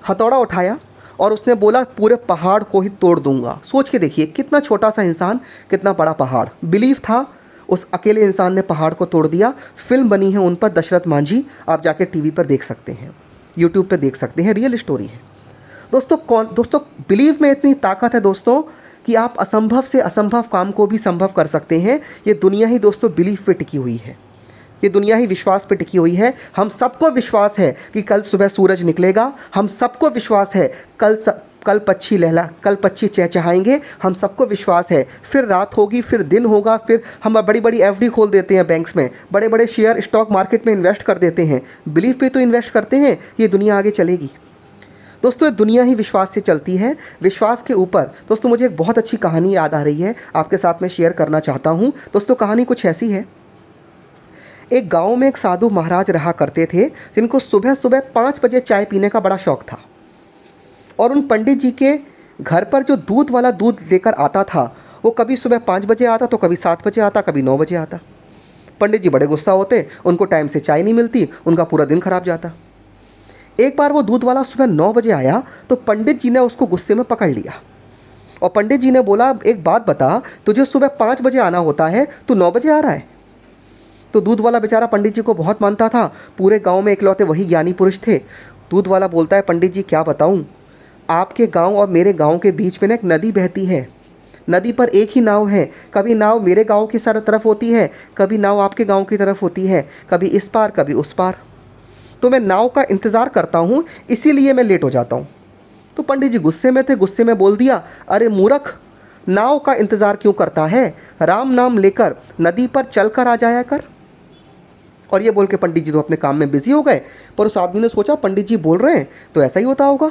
हथौड़ा उठाया और उसने बोला पूरे पहाड़ को ही तोड़ दूंगा। सोच के देखिए कितना छोटा सा इंसान, कितना बड़ा पहाड़। बिलीव था, उस अकेले इंसान ने पहाड़ को तोड़ दिया। फिल्म बनी है उन पर, दशरथ मांझी, आप जाके टीवी पर देख सकते हैं, यूट्यूब पे देख सकते हैं, रियल स्टोरी है। दोस्तों बिलीव में इतनी ताकत है दोस्तों कि आप असंभव से असंभव काम को भी संभव कर सकते हैं। ये दुनिया ही दोस्तों बिलीव पे टिकी हुई है, ये दुनिया ही विश्वास पे टिकी हुई है। हम सबको विश्वास है कि कल सुबह सूरज निकलेगा, हम सबको विश्वास है कल पक्षी चहचहाएंगे, हम सबको विश्वास है फिर रात होगी, फिर दिन होगा, फिर हम बड़ी बड़ी एफडी खोल देते हैं बैंक्स में, बड़े बड़े शेयर स्टॉक मार्केट में इन्वेस्ट कर देते हैं। बिलीव पे तो इन्वेस्ट करते हैं, ये दुनिया आगे चलेगी। दोस्तों ये दुनिया ही विश्वास से चलती है। विश्वास के ऊपर दोस्तों मुझे एक बहुत अच्छी कहानी याद आ रही है, आपके साथ में शेयर करना चाहता हूँ। दोस्तों कहानी कुछ ऐसी है, एक गांव में एक साधु महाराज रहा करते थे, जिनको सुबह सुबह 5 बजे चाय पीने का बड़ा शौक था। और उन पंडित जी के घर पर जो दूध वाला दूध लेकर आता था, वो कभी सुबह 5 बजे आता तो कभी 7 बजे आता, कभी 9 बजे आता। पंडित जी बड़े गुस्सा होते, उनको टाइम से चाय नहीं मिलती, उनका पूरा दिन खराब जाता। एक बार वो दूध वाला सुबह 9 बजे आया तो पंडित जी ने उसको गुस्से में पकड़ लिया, और पंडित जी ने बोला एक बात बता, तुझे सुबह 5 बजे आना होता है, तू 9 बजे आ रहा है। तो दूध वाला बेचारा पंडित जी को बहुत मानता था, पूरे गांव में इकलौते वही ज्ञानी पुरुष थे। दूध वाला बोलता है, पंडित जी क्या बताऊं, आपके गांव और मेरे गांव के बीच में ना एक नदी बहती है, नदी पर एक ही नाव है, कभी नाव मेरे गांव की सारी तरफ होती है, कभी नाव आपके गांव की तरफ होती है, कभी इस पार कभी उस पार, तो मैं नाव का इंतज़ार करता हूँ, इसीलिए मैं लेट हो जाता हूँ। तो पंडित जी गुस्से में थे, गुस्से में बोल दिया, अरे मूर्ख, नाव का इंतज़ार क्यों करता है, राम नाम लेकर नदी पर चल कर आ जाया कर। और ये बोल के पंडित जी तो अपने काम में बिजी हो गए। पर उस आदमी ने सोचा पंडित जी बोल रहे हैं तो ऐसा ही होता होगा।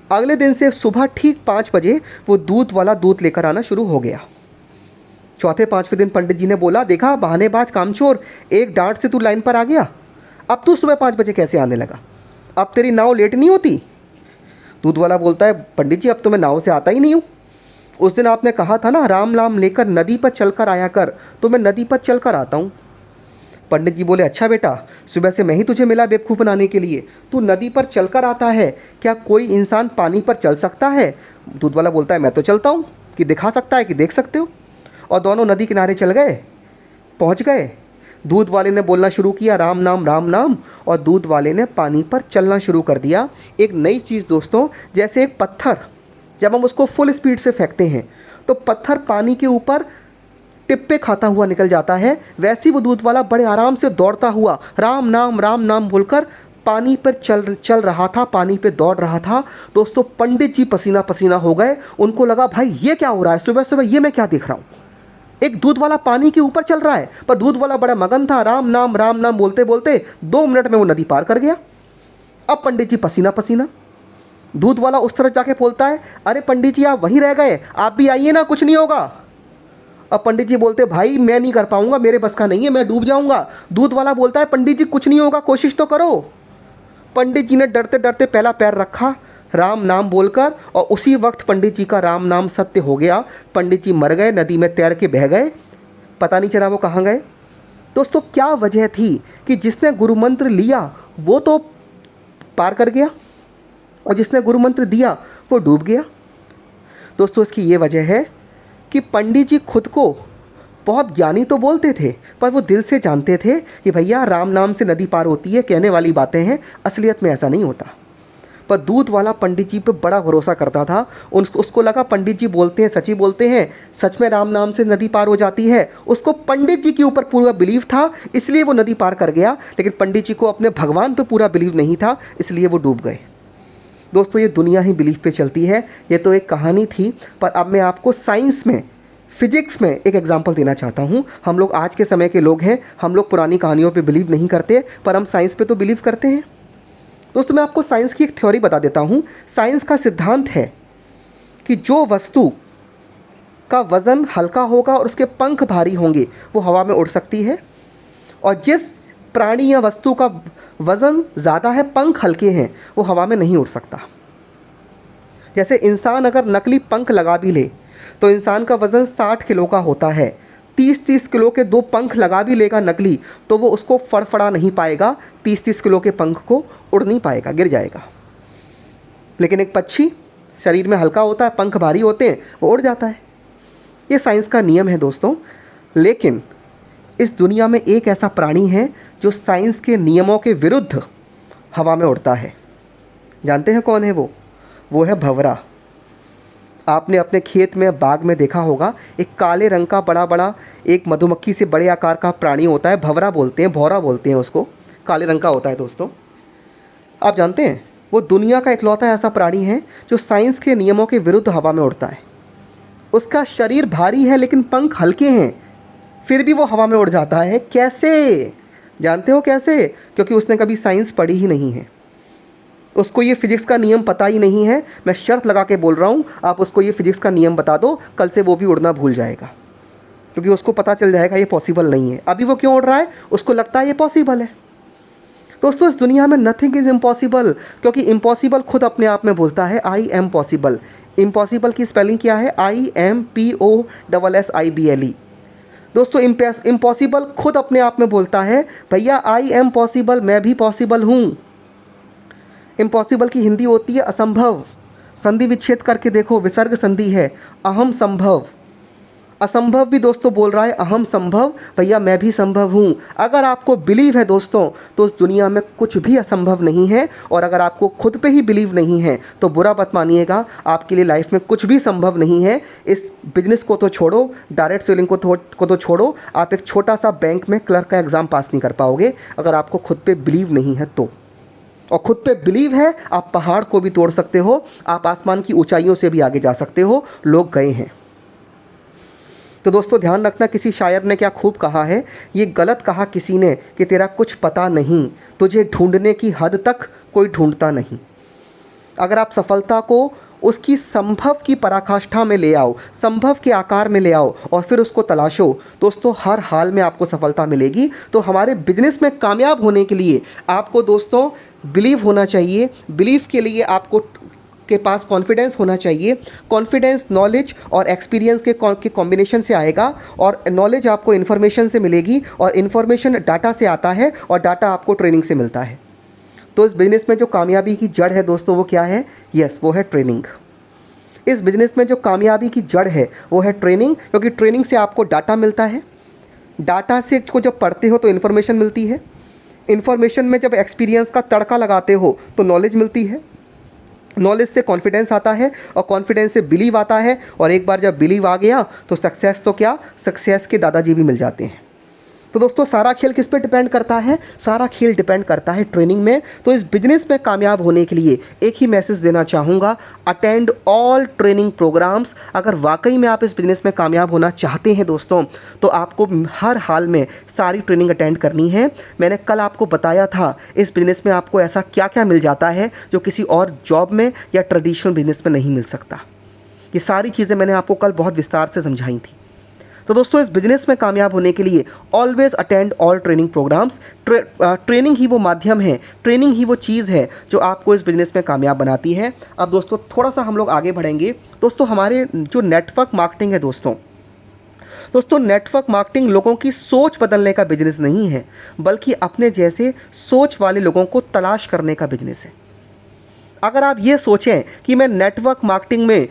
अगले दिन से सुबह ठीक 5 बजे वो दूध वाला दूध लेकर आना शुरू हो गया। चौथे 5वें दिन पंडित जी ने बोला, देखा बहानेबाज कामचोर, एक डांट से तू लाइन पर आ गया, अब तू सुबह 5 बजे कैसे आने लगा, अब तेरी नाव लेट नहीं होती। दूध वाला बोलता है, पंडित जी अब तो मैं नाव से आता ही नहीं हूँ। उस दिन आपने कहा था ना राम नाम लेकर नदी पर चलकर आया कर, तो मैं नदी पर चलकर आता हूँ। पंडित जी बोले, अच्छा बेटा, सुबह से मैं ही तुझे मिला बेवकूफ़ बनाने के लिए, तू नदी पर चलकर आता है, क्या कोई इंसान पानी पर चल सकता है। दूध वाला बोलता है, मैं तो चलता हूँ, कि दिखा सकता है कि देख सकते हो। और दोनों नदी किनारे चल गए, पहुँच गए। दूध वाले ने बोलना शुरू किया राम नाम, और दूध वाले ने पानी पर चलना शुरू कर दिया। एक नई चीज़ दोस्तों, जैसे एक पत्थर जब हम उसको फुल स्पीड से फेंकते हैं तो पत्थर पानी के ऊपर टिप्पे खाता हुआ निकल जाता है, वैसे ही वो दूध वाला बड़े आराम से दौड़ता हुआ राम नाम बोलकर पानी पर चल रहा था, पानी पे दौड़ रहा था। दोस्तों पंडित जी पसीना पसीना हो गए। उनको लगा भाई ये क्या हो रहा है, सुबह सुबह ये मैं क्या देख रहा हूँ, एक दूध वाला पानी के ऊपर चल रहा है। पर दूध वाला बड़ा मगन था, राम नाम बोलते बोलते 2 मिनट में वो नदी पार कर गया। अब पंडित जी पसीना पसीना। दूध वाला उस तरफ जाके बोलता है, अरे पंडित जी आप वहीं रह गए, आप भी आइए ना, कुछ नहीं होगा। अब पंडित जी बोलते, भाई मैं नहीं कर पाऊंगा, मेरे बस का नहीं है, मैं डूब जाऊंगा। दूध वाला बोलता है, पंडित जी कुछ नहीं होगा, कोशिश तो करो। पंडित जी ने डरते डरते पहला पैर रखा राम नाम बोलकर, और उसी वक्त पंडित जी का राम नाम सत्य हो गया। पंडित जी मर गए, नदी में तैर के बह गए, पता नहीं चला वो कहाँ गए। दोस्तों क्या वजह थी कि जिसने गुरु मंत्र लिया वो तो पार कर गया, और जिसने गुरु मंत्र दिया वो डूब गया। दोस्तों इसकी ये वजह है कि पंडित जी खुद को बहुत ज्ञानी तो बोलते थे, पर वो दिल से जानते थे कि भैया राम नाम से नदी पार होती है, कहने वाली बातें हैं, असलियत में ऐसा नहीं होता। पर दूध वाला पंडित जी पे बड़ा भरोसा करता था। उसको लगा पंडित जी बोलते हैं, सच ही बोलते हैं, सच में राम नाम से नदी पार हो जाती है। उसको पंडित जी के ऊपर पूरा बिलीव था, इसलिए वो नदी पार कर गया। लेकिन पंडित जी को अपने भगवान पे पूरा बिलीव नहीं था, इसलिए वो डूब गए। दोस्तों ये दुनिया ही बिलीव पे चलती है। ये तो एक कहानी थी, पर अब मैं आपको साइंस में, फिजिक्स में एक एग्जांपल देना चाहता हूँ। हम लोग आज के समय के लोग हैं, हम लोग पुरानी कहानियों पे बिलीव नहीं करते, पर हम साइंस पे तो बिलीव करते हैं। दोस्तों मैं आपको साइंस की एक थ्योरी बता देता हूँ। साइंस का सिद्धांत है कि जो वस्तु का वज़न हल्का होगा और उसके पंख भारी होंगे वो हवा में उड़ सकती है, और जिस प्राणी या वस्तु का वज़न ज़्यादा है, पंख हल्के हैं, वो हवा में नहीं उड़ सकता। जैसे इंसान अगर नकली पंख लगा भी ले तो इंसान का वज़न 60 किलो का होता है, 30-30 किलो के 2 पंख लगा भी लेगा नकली तो वो उसको फड़फड़ा नहीं पाएगा, 30-30 किलो के पंख को उड़ नहीं पाएगा, गिर जाएगा। लेकिन एक पक्षी शरीर में हल्का होता है, पंख भारी होते हैं, वो उड़ जाता है। ये साइंस का नियम है दोस्तों। लेकिन इस दुनिया में एक ऐसा प्राणी है जो साइंस के नियमों के विरुद्ध हवा में उड़ता है। जानते हैं कौन है वो? वो है भंवरा। आपने अपने खेत में, बाग में देखा होगा, एक काले रंग का बड़ा बड़ा एक मधुमक्खी से बड़े आकार का प्राणी होता है, भंवरा बोलते हैं, भौरा बोलते हैं उसको, काले रंग का होता है। दोस्तों आप जानते हैं वो दुनिया का इकलौता ऐसा प्राणी है जो साइंस के नियमों के विरुद्ध हवा में उड़ता है। उसका शरीर भारी है लेकिन पंख हल्के हैं, फिर भी वो हवा में उड़ जाता है। कैसे? जानते हो कैसे? क्योंकि उसने कभी साइंस पढ़ी ही नहीं है, उसको ये फिजिक्स का नियम पता ही नहीं है। मैं शर्त लगा के बोल रहा हूँ, आप उसको ये फिजिक्स का नियम बता दो, कल से वो भी उड़ना भूल जाएगा, क्योंकि उसको पता चल जाएगा ये पॉसिबल नहीं है। अभी वो क्यों उड़ रहा है? उसको लगता है ये पॉसिबल है। दोस्तों इस दुनिया में नथिंग इज़ इम्पॉसिबल, क्योंकि इम्पॉसिबल खुद अपने आप में बोलता है आई एम पॉसिबल। इम्पॉसिबल की स्पेलिंग क्या है? IMPOSSIBLE। दोस्तों इम्पॉसिबल खुद अपने आप में बोलता है भैया आई एम पॉसिबल, मैं भी पॉसिबल हूँ। इम्पॉसिबल की हिंदी होती है असंभव। संधि विच्छेद करके देखो, विसर्ग संधि है, अहम संभव। असंभव भी दोस्तों बोल रहा है अहम संभव, भैया मैं भी संभव हूँ। अगर आपको बिलीव है दोस्तों तो इस दुनिया में कुछ भी असंभव नहीं है, और अगर आपको खुद पे ही बिलीव नहीं है तो बुरा मत मानिएगा, आपके लिए लाइफ में कुछ भी संभव नहीं है। इस बिजनेस को तो छोड़ो, डायरेक्ट सेलिंग को तो छोड़ो, आप एक छोटा सा बैंक में क्लर्क का एग्ज़ाम पास नहीं कर पाओगे अगर आपको खुद पे बिलीव नहीं है तो। और खुद पे बिलीव है, आप पहाड़ को भी तोड़ सकते हो, आप आसमान की ऊंचाइयों से भी आगे जा सकते हो। लोग गए हैं। तो दोस्तों ध्यान रखना, किसी शायर ने क्या खूब कहा है, ये गलत कहा किसी ने कि तेरा कुछ पता नहीं, तुझे ढूंढने की हद तक कोई ढूंढता नहीं। अगर आप सफलता को उसकी संभव की पराकाष्ठा में ले आओ, संभव के आकार में ले आओ और फिर उसको तलाशो, दोस्तों हर हाल में आपको सफलता मिलेगी। तो हमारे बिजनेस में कामयाब होने के लिए आपको दोस्तों बिलीव होना चाहिए। बिलीव के लिए आपको के पास कॉन्फिडेंस होना चाहिए। कॉन्फिडेंस नॉलेज और एक्सपीरियंस के कॉम्बिनेशन से आएगा, और नॉलेज आपको इन्फॉर्मेशन से मिलेगी, और इन्फॉर्मेशन डाटा से आता है, और डाटा आपको ट्रेनिंग से मिलता है। तो इस बिज़नेस में जो कामयाबी की जड़ है दोस्तों वो क्या है? यस, वो है ट्रेनिंग। इस बिज़नेस में जो कामयाबी की जड़ है वो है ट्रेनिंग, क्योंकि ट्रेनिंग से आपको डाटा मिलता है, डाटा से को जब पढ़ते हो तो इन्फॉर्मेशन मिलती है, इन्फॉर्मेशन में जब एक्सपीरियंस का तड़का लगाते हो तो नॉलेज मिलती है, नॉलेज से कॉन्फिडेंस आता है, और कॉन्फिडेंस से बिलीव आता है, और एक बार जब बिलीव आ गया तो सक्सेस तो क्या, सक्सेस के दादाजी भी मिल जाते हैं। तो दोस्तों सारा खेल किस पे डिपेंड करता है? सारा खेल डिपेंड करता है ट्रेनिंग में। तो इस बिजनेस में कामयाब होने के लिए एक ही मैसेज देना चाहूँगा, अटेंड ऑल ट्रेनिंग प्रोग्राम्स। अगर वाकई में आप इस बिज़नेस में कामयाब होना चाहते हैं दोस्तों, तो आपको हर हाल में सारी ट्रेनिंग अटेंड करनी है। मैंने कल आपको बताया था इस बिज़नेस में आपको ऐसा क्या क्या मिल जाता है जो किसी और जॉब में या ट्रेडिशनल बिज़नेस में नहीं मिल सकता। ये सारी चीज़ें मैंने आपको कल बहुत विस्तार से समझाई थी। तो दोस्तों इस बिज़नेस में कामयाब होने के लिए always attend all training programs. Training ही वो माध्यम है, ट्रेनिंग ही वो चीज़ है जो आपको इस बिज़नेस में कामयाब बनाती है। अब दोस्तों थोड़ा सा हम लोग आगे बढ़ेंगे। दोस्तों हमारे जो नेटवर्क मार्केटिंग है दोस्तों नेटवर्क मार्केटिंग लोगों की सोच बदलने का बिजनेस नहीं है, बल्कि अपने जैसे सोच वाले लोगों को तलाश करने का बिजनेस है। अगर आप ये सोचें कि मैं नेटवर्क मार्केटिंग में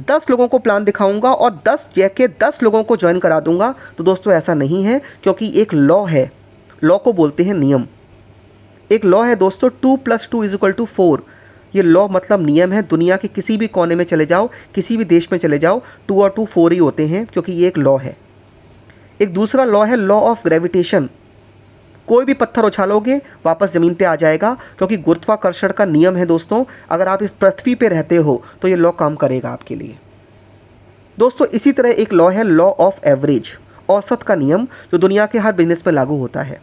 10 लोगों को प्लान दिखाऊंगा और 10 जैके 10 लोगों को ज्वाइन करा दूंगा, तो दोस्तों ऐसा नहीं है, क्योंकि एक लॉ है, लॉ को बोलते हैं नियम। एक लॉ है दोस्तों, 2 + 2 = 4। ये लॉ मतलब नियम है। दुनिया के किसी भी कोने में चले जाओ, किसी भी देश में चले जाओ, 2 और 2 4 ही होते हैं, क्योंकि ये एक लॉ है। एक दूसरा लॉ है लॉ ऑफ ग्रेविटेशन। कोई भी पत्थर उछालोगे वापस ज़मीन पे आ जाएगा, क्योंकि गुरुत्वाकर्षण का नियम है दोस्तों। अगर आप इस पृथ्वी पे रहते हो तो ये लॉ काम करेगा आपके लिए। दोस्तों इसी तरह एक लॉ है लॉ ऑफ एवरेज, औसत का नियम, जो दुनिया के हर बिजनेस में लागू होता है।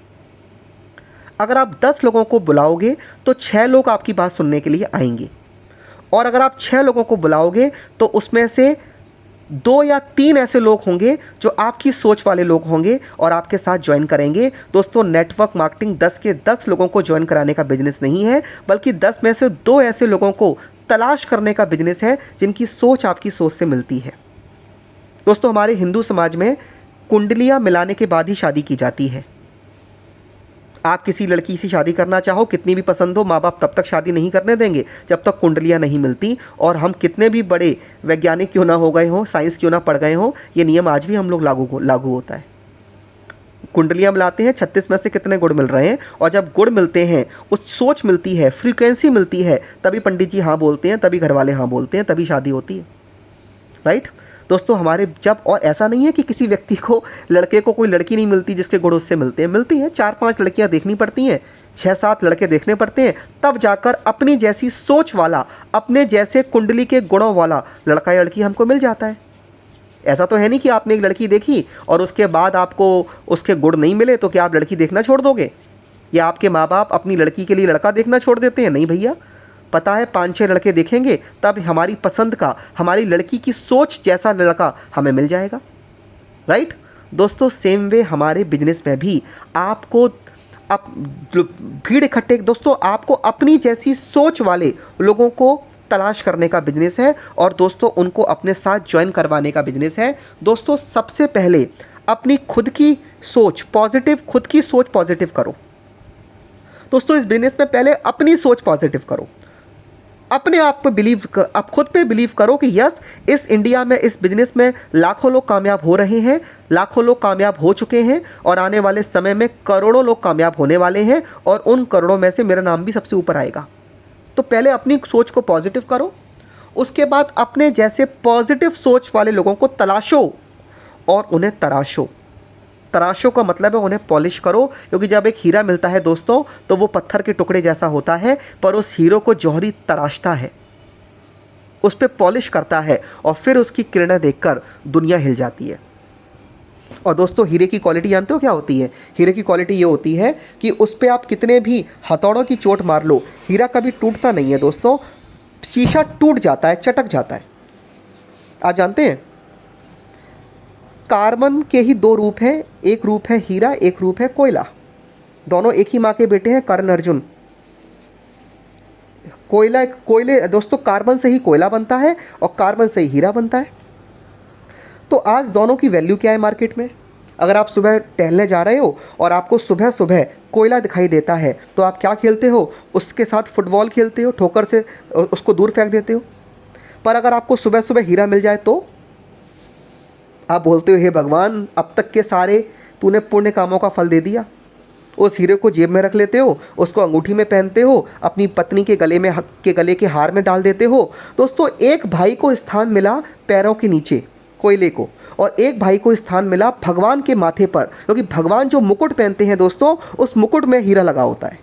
अगर आप 10 लोगों को बुलाओगे तो 6 लोग आपकी बात सुनने के लिए आएंगे, और अगर आप 6 लोगों को बुलाओगे तो उसमें से 2 या 3 ऐसे लोग होंगे जो आपकी सोच वाले लोग होंगे और आपके साथ ज्वाइन करेंगे। दोस्तों नेटवर्क मार्केटिंग 10 के 10 लोगों को ज्वाइन कराने का बिजनेस नहीं है, बल्कि 10 में से 2 ऐसे लोगों को तलाश करने का बिजनेस है जिनकी सोच आपकी सोच से मिलती है। दोस्तों हमारे हिंदू समाज में कुंडलियाँ मिलाने के बाद ही शादी की जाती है। आप किसी लड़की से शादी करना चाहो, कितनी भी पसंद हो, माँ बाप तब तक शादी नहीं करने देंगे जब तक कुंडलियाँ नहीं मिलती। और हम कितने भी बड़े वैज्ञानिक क्यों ना हो गए हों, साइंस क्यों ना पढ़ गए हों, ये नियम आज भी हम लोग लागू होता है। कुंडलियाँ मिलाते हैं, 36 में से कितने गुण मिल रहे हैं, और जब गुण मिलते हैं, उस सोच मिलती है, फ्रीक्वेंसी मिलती है, तभी पंडित जी हाँ बोलते हैं, तभी घर वाले हाँ बोलते हैं, तभी शादी होती है। राइट दोस्तों, हमारे जब, और ऐसा नहीं है कि किसी व्यक्ति को, लड़के को कोई लड़की नहीं मिलती जिसके गुण उससे मिलते हैं, मिलती हैं। 4-5 लड़कियां देखनी पड़ती हैं, 6-7 लड़के देखने पड़ते हैं, तब जाकर अपनी जैसी सोच वाला, अपने जैसे कुंडली के गुणों वाला लड़का या लड़की हमको मिल जाता है। ऐसा तो है नहीं कि आपने एक लड़की देखी और उसके बाद आपको उसके गुण नहीं मिले तो क्या आप लड़की देखना छोड़ दोगे, या आपके माँ बाप अपनी लड़की के लिए लड़का देखना छोड़ देते हैं? नहीं भैया, पता है 5-6 लड़के देखेंगे तब हमारी पसंद का, हमारी लड़की की सोच जैसा लड़का हमें मिल जाएगा। राइट दोस्तों, सेम वे हमारे बिजनेस में भी आपको भीड़ इकट्ठे, दोस्तों आपको अपनी जैसी सोच वाले लोगों को तलाश करने का बिजनेस है, और दोस्तों उनको अपने साथ ज्वाइन करवाने का बिजनेस है। दोस्तों सबसे पहले अपनी खुद की सोच पॉजिटिव, खुद की सोच पॉजिटिव करो। दोस्तों इस बिजनेस में पहले अपनी सोच पॉजिटिव करो, अपने आप पे आप खुद पे बिलीव करो कि यस, इस इंडिया में, इस बिजनेस में लाखों लोग कामयाब हो रहे हैं, लाखों लोग कामयाब हो चुके हैं, और आने वाले समय में करोड़ों लोग कामयाब होने वाले हैं, और उन करोड़ों में से मेरा नाम भी सबसे ऊपर आएगा। तो पहले अपनी सोच को पॉजिटिव करो, उसके बाद अपने जैसे पॉजिटिव सोच वाले लोगों को तलाशो और उन्हें तराशो। तराशो का मतलब है उन्हें पॉलिश करो, क्योंकि जब एक हीरा मिलता है दोस्तों तो वो पत्थर के टुकड़े जैसा होता है, पर उस हीरो को जौहरी तराशता है। उस पर पॉलिश करता है और फिर उसकी किरणें देखकर दुनिया हिल जाती है। और दोस्तों हीरे की क्वालिटी जानते हो क्या होती है? हीरे की क्वालिटी ये होती है कि उस पर आप कितने भी हथौड़ों की चोट मार लो, हीरा कभी टूटता नहीं है दोस्तों। शीशा टूट जाता है, चटक जाता है। आप जानते हैं कार्बन के ही दो रूप हैं, एक रूप है हीरा, एक रूप है कोयला। दोनों एक ही माँ के बेटे हैं, कर्ण अर्जुन। कोयले दोस्तों, कार्बन से ही कोयला बनता है और कार्बन से ही हीरा बनता है। तो आज दोनों की वैल्यू क्या है मार्केट में? अगर आप सुबह टहलने जा रहे हो और आपको सुबह सुबह कोयला दिखाई देता है तो आप क्या खेलते हो? उसके साथ फुटबॉल खेलते हो, ठोकर से उसको दूर फेंक देते हो। पर अगर आपको सुबह सुबह हीरा मिल जाए तो आप बोलते हो हे भगवान, अब तक के सारे तूने पुण्य कामों का फल दे दिया। उस हीरे को जेब में रख लेते हो, उसको अंगूठी में पहनते हो, अपनी पत्नी के गले के हार में डाल देते हो। दोस्तों एक भाई को स्थान मिला पैरों के नीचे कोयले को, और एक भाई को स्थान मिला भगवान के माथे पर, क्योंकि भगवान जो मुकुट पहनते हैं दोस्तों, उस मुकुट में हीरा लगा होता है।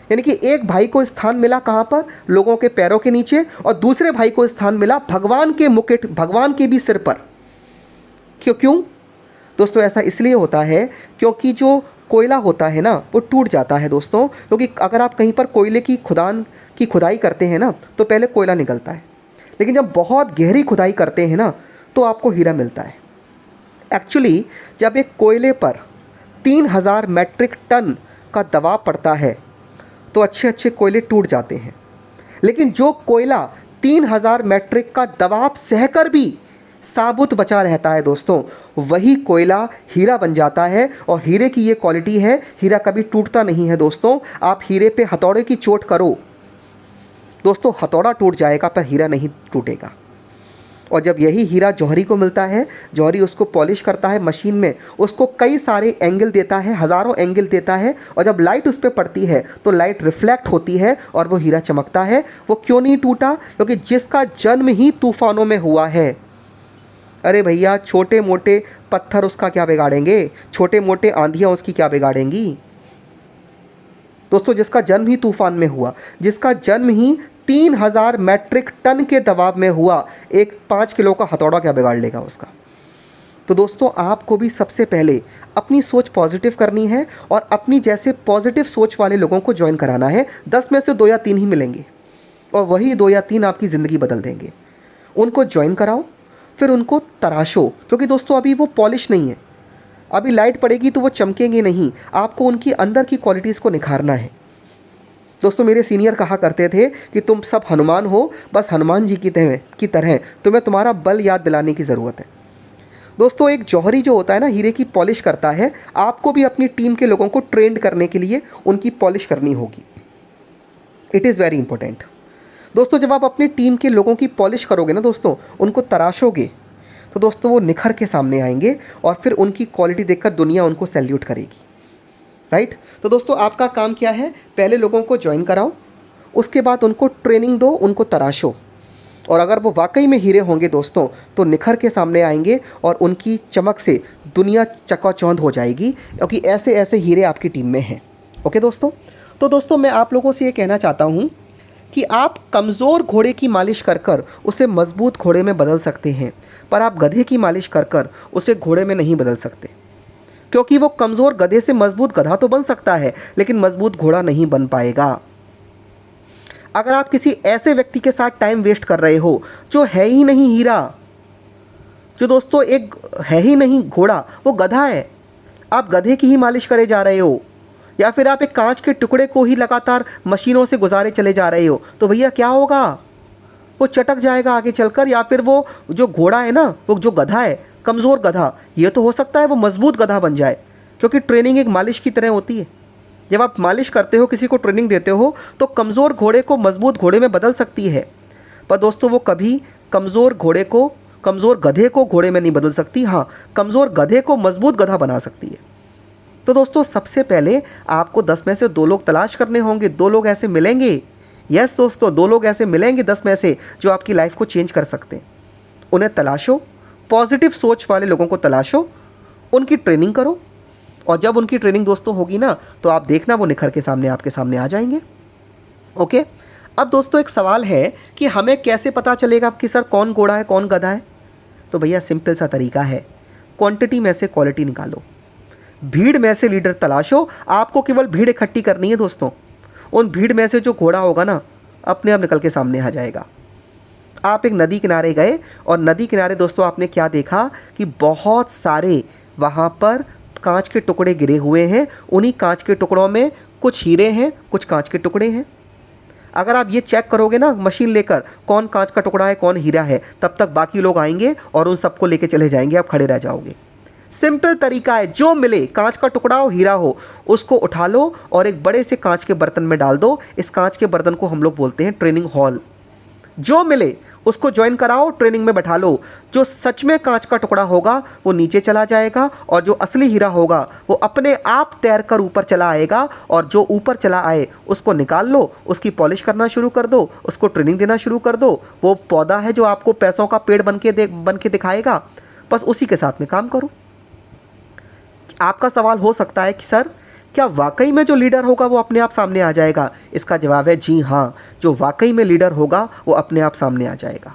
यानी कि एक भाई को स्थान मिला कहाँ पर? लोगों के पैरों के नीचे, और दूसरे भाई को स्थान मिला भगवान के मुकुट, भगवान के भी सिर पर। क्यों दोस्तों? ऐसा इसलिए होता है क्योंकि जो कोयला होता है ना वो टूट जाता है दोस्तों। क्योंकि अगर आप कहीं पर कोयले की खुदाई करते हैं ना तो पहले कोयला निकलता है, लेकिन जब बहुत गहरी खुदाई करते हैं ना तो आपको हीरा मिलता है। एक्चुअली जब एक कोयले पर 3000 मैट्रिक टन का दबाव पड़ता है तो अच्छे अच्छे कोयले टूट जाते हैं, लेकिन जो कोयला 3000 मैट्रिक का दबाव सहकर भी साबुत बचा रहता है दोस्तों, वही कोयला हीरा बन जाता है। और हीरे की ये क्वालिटी है, हीरा कभी टूटता नहीं है दोस्तों। आप हीरे पे हथौड़े की चोट करो दोस्तों, हथौड़ा टूट जाएगा पर हीरा नहीं टूटेगा। और जब यही हीरा जौहरी को मिलता है, जौहरी उसको पॉलिश करता है मशीन में, उसको कई सारे एंगल देता है, हज़ारों एंगल देता है, और जब लाइट उस पर पड़ती है तो लाइट रिफ्लेक्ट होती है और वो हीरा चमकता है। वो क्यों नहीं टूटा? क्योंकि जिसका जन्म ही तूफानों में हुआ है। अरे भैया, छोटे मोटे पत्थर उसका क्या बिगाड़ेंगे? छोटे मोटे आंधियाँ उसकी क्या बिगाड़ेंगी? दोस्तों जिसका जन्म ही तूफान में हुआ, जिसका जन्म ही 3000 मैट्रिक टन के दबाव में हुआ, एक 5 किलो का हथौड़ा क्या बिगाड़ लेगा उसका? तो दोस्तों आपको भी सबसे पहले अपनी सोच पॉजिटिव करनी है और अपनी जैसे पॉजिटिव सोच वाले लोगों को ज्वाइन कराना है। 10 में से 2 या 3 ही मिलेंगे और वही 2 या 3 आपकी ज़िंदगी बदल देंगे। उनको ज्वाइन कराओ, फिर उनको तराशो, क्योंकि दोस्तों अभी वो पॉलिश नहीं है। अभी लाइट पड़ेगी तो वो चमकेंगे नहीं, आपको उनकी अंदर की क्वालिटीज़ को निखारना है। दोस्तों मेरे सीनियर कहा करते थे कि तुम सब हनुमान हो, बस हनुमान जी की तरह तुम्हें तुम्हारा बल याद दिलाने की ज़रूरत है। दोस्तों एक जौहरी जो होता है ना, हीरे की पॉलिश करता है, आपको भी अपनी टीम के लोगों को ट्रेंड करने के लिए उनकी पॉलिश करनी होगी। It is very important. दोस्तों जब आप अपनी टीम के लोगों की पॉलिश करोगे ना दोस्तों, उनको तराशोगे, तो दोस्तों वो निखर के सामने आएंगे और फिर उनकी क्वालिटी देखकर दुनिया उनको सैल्यूट करेगी। राइट? तो दोस्तों आपका काम क्या है? पहले लोगों को ज्वाइन कराओ, उसके बाद उनको ट्रेनिंग दो, उनको तराशो, और अगर वो वाकई में हीरे होंगे दोस्तों तो निखर के सामने आएंगे और उनकी चमक से दुनिया चकाचौंध हो जाएगी, क्योंकि ऐसे ऐसे हीरे आपकी टीम में हैं। ओके दोस्तों? तो दोस्तों मैं आप लोगों से ये कहना चाहता हूँ कि आप कमज़ोर घोड़े की मालिश कर कर उसे मजबूत घोड़े में बदल सकते हैं, पर आप गधे की मालिश कर कर उसे घोड़े में नहीं बदल सकते, क्योंकि वो कमज़ोर गधे से मजबूत गधा तो बन सकता है लेकिन मजबूत घोड़ा नहीं बन पाएगा। अगर आप किसी ऐसे व्यक्ति के साथ टाइम वेस्ट कर रहे हो जो है ही नहीं हीरा, जो दोस्तों एक है ही नहीं घोड़ा, वो गधा है, आप गधे की ही मालिश करे जा रहे हो, या फिर आप एक कांच के टुकड़े को ही लगातार मशीनों से गुजारे चले जा रहे हो, तो भैया क्या होगा? वो चटक जाएगा आगे चलकर, या फिर वो जो घोड़ा है ना, वो जो गधा है, कमज़ोर गधा, ये तो हो सकता है वो मजबूत गधा बन जाए, क्योंकि ट्रेनिंग एक मालिश की तरह होती है। जब आप मालिश करते हो, किसी को ट्रेनिंग देते हो, तो कमज़ोर घोड़े को मजबूत घोड़े में बदल सकती है, पर दोस्तों वो कभी कमज़ोर गधे को घोड़े में नहीं बदल सकती। हाँ, कमज़ोर गधे को मजबूत गधा बना सकती है। तो दोस्तों सबसे पहले आपको 10 में से 2 लोग तलाश करने होंगे, 2 लोग ऐसे मिलेंगे। यस दोस्तों, 2 लोग ऐसे मिलेंगे 10 में से जो आपकी लाइफ को चेंज कर सकते हैं। उन्हें तलाशो, पॉजिटिव सोच वाले लोगों को तलाशो, उनकी ट्रेनिंग करो, और जब उनकी ट्रेनिंग दोस्तों होगी ना, तो आप देखना वो निखर के सामने आपके सामने आ जाएंगे। ओके? अब दोस्तों एक सवाल है कि हमें कैसे पता चलेगा कि सर कौन घोड़ा है कौन गधा है। तो भैया सिंपल सा तरीका है, क्वांटिटी में से क्वालिटी निकालो, भीड़ में से लीडर तलाशो। आपको केवल भीड़ इकट्ठी करनी है दोस्तों, उन भीड़ में से जो घोड़ा होगा ना अपने आप निकल के सामने आ जाएगा। आप एक नदी किनारे गए और नदी किनारे दोस्तों आपने क्या देखा कि बहुत सारे वहाँ पर कांच के टुकड़े गिरे हुए हैं। उन्हीं कांच के टुकड़ों में कुछ हीरे हैं, कुछ कांच के टुकड़े हैं। अगर आप ये चेक करोगे ना मशीन लेकर कौन कांच का टुकड़ा है कौन हीरा है, तब तक बाकी लोग आएंगे और उन सबको लेके चले जाएंगे, आप खड़े रह जाओगे। सिंपल तरीका है, जो मिले कांच का टुकड़ा हो हीरा हो उसको उठा लो और एक बड़े से कांच के बर्तन में डाल दो। इस कांच के बर्तन को हम लोग बोलते हैं ट्रेनिंग हॉल। जो मिले उसको ज्वाइन कराओ, ट्रेनिंग में बैठा लो। जो सच में कांच का टुकड़ा होगा वो नीचे चला जाएगा और जो असली हीरा होगा वो अपने आप तैरकर ऊपर चला आएगा। और जो ऊपर चला आए उसको निकाल लो, उसकी पॉलिश करना शुरू कर दो, उसको ट्रेनिंग देना शुरू कर दो। वो पौधा है जो आपको पैसों का पेड़ बन के दिखाएगा, बस उसी के साथ में काम करो। आपका सवाल हो सकता है कि सर क्या वाकई में जो लीडर होगा वो अपने आप सामने आ जाएगा? इसका जवाब है जी हाँ, जो वाकई में लीडर होगा वो अपने आप सामने आ जाएगा।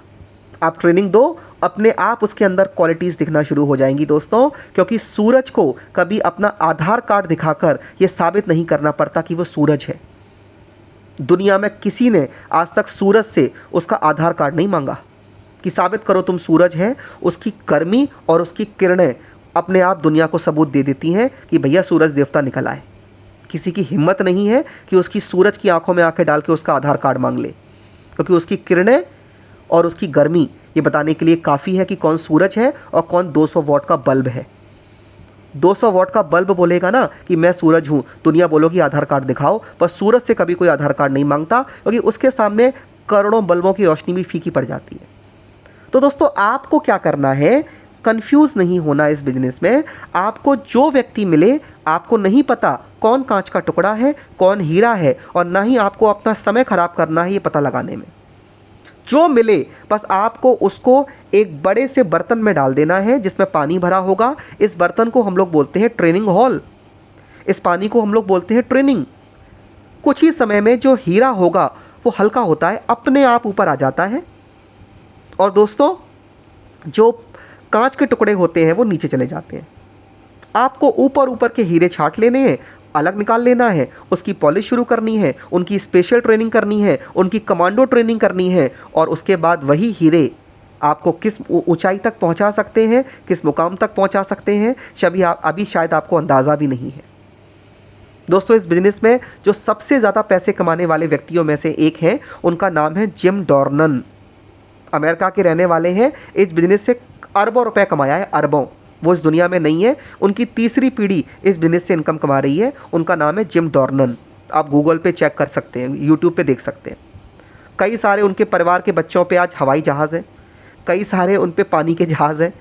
आप ट्रेनिंग दो, अपने आप उसके अंदर क्वालिटीज़ दिखना शुरू हो जाएंगी दोस्तों। क्योंकि सूरज को कभी अपना आधार कार्ड दिखाकर ये साबित नहीं करना पड़ता कि वो सूरज है। दुनिया में किसी ने आज तक सूरज से उसका आधार कार्ड नहीं मांगा कि साबित करो तुम सूरज है। उसकी गर्मी और उसकी किरणें अपने आप दुनिया को सबूत दे देती हैं कि भैया सूरज देवता निकल आए। किसी की हिम्मत नहीं है कि उसकी सूरज की आंखों में आंखें डाल के उसका आधार कार्ड मांग ले, क्योंकि उसकी किरणें और उसकी गर्मी ये बताने के लिए काफ़ी है कि कौन सूरज है और कौन 200 वॉट का बल्ब है। 200 वॉट का बल्ब बोलेगा ना कि मैं सूरज हूँ, दुनिया बोलोगी आधार कार्ड दिखाओ, पर सूरज से कभी कोई आधार कार्ड नहीं मांगता, क्योंकि उसके सामने करोड़ों बल्बों की रोशनी भी फीकी पड़ जाती है। तो दोस्तों आपको क्या करना है, कंफ्यूज नहीं होना इस बिजनेस में। आपको जो व्यक्ति मिले, आपको नहीं पता कौन कांच का टुकड़ा है कौन हीरा है, और ना ही आपको अपना समय खराब करना है ये पता लगाने में। जो मिले बस आपको उसको एक बड़े से बर्तन में डाल देना है जिसमें पानी भरा होगा। इस बर्तन को हम लोग बोलते हैं ट्रेनिंग हॉल, इस पानी को हम लोग बोलते हैं ट्रेनिंग। कुछ ही समय में जो हीरा होगा वो हल्का होता है, अपने आप ऊपर आ जाता है। और दोस्तों जो कांच के टुकड़े होते हैं वो नीचे चले जाते हैं। आपको ऊपर ऊपर के हीरे छांट लेने हैं, अलग निकाल लेना है, उसकी पॉलिश शुरू करनी है, उनकी स्पेशल ट्रेनिंग करनी है, उनकी कमांडो ट्रेनिंग करनी है, और उसके बाद वही हीरे आपको किस ऊंचाई तक पहुंचा सकते हैं, किस मुकाम तक पहुंचा सकते हैं, अभी शायद आपको अंदाज़ा भी नहीं है। दोस्तों इस बिज़नेस में जो सबसे ज़्यादा पैसे कमाने वाले व्यक्तियों में से एक हैं, उनका नाम है जिम डॉर्नन। अमेरिका के रहने वाले हैं। इस बिज़नेस से अरबों रुपए कमाया है, अरबों। वो इस दुनिया में नहीं है, उनकी तीसरी पीढ़ी इस बिज़नेस से इनकम कमा रही है। उनका नाम है जिम डॉर्नन। आप गूगल पे चेक कर सकते हैं, यूट्यूब पे देख सकते हैं। कई सारे उनके परिवार के बच्चों पे आज हवाई जहाज़ हैं, कई सारे उन पे पानी के जहाज़ हैं।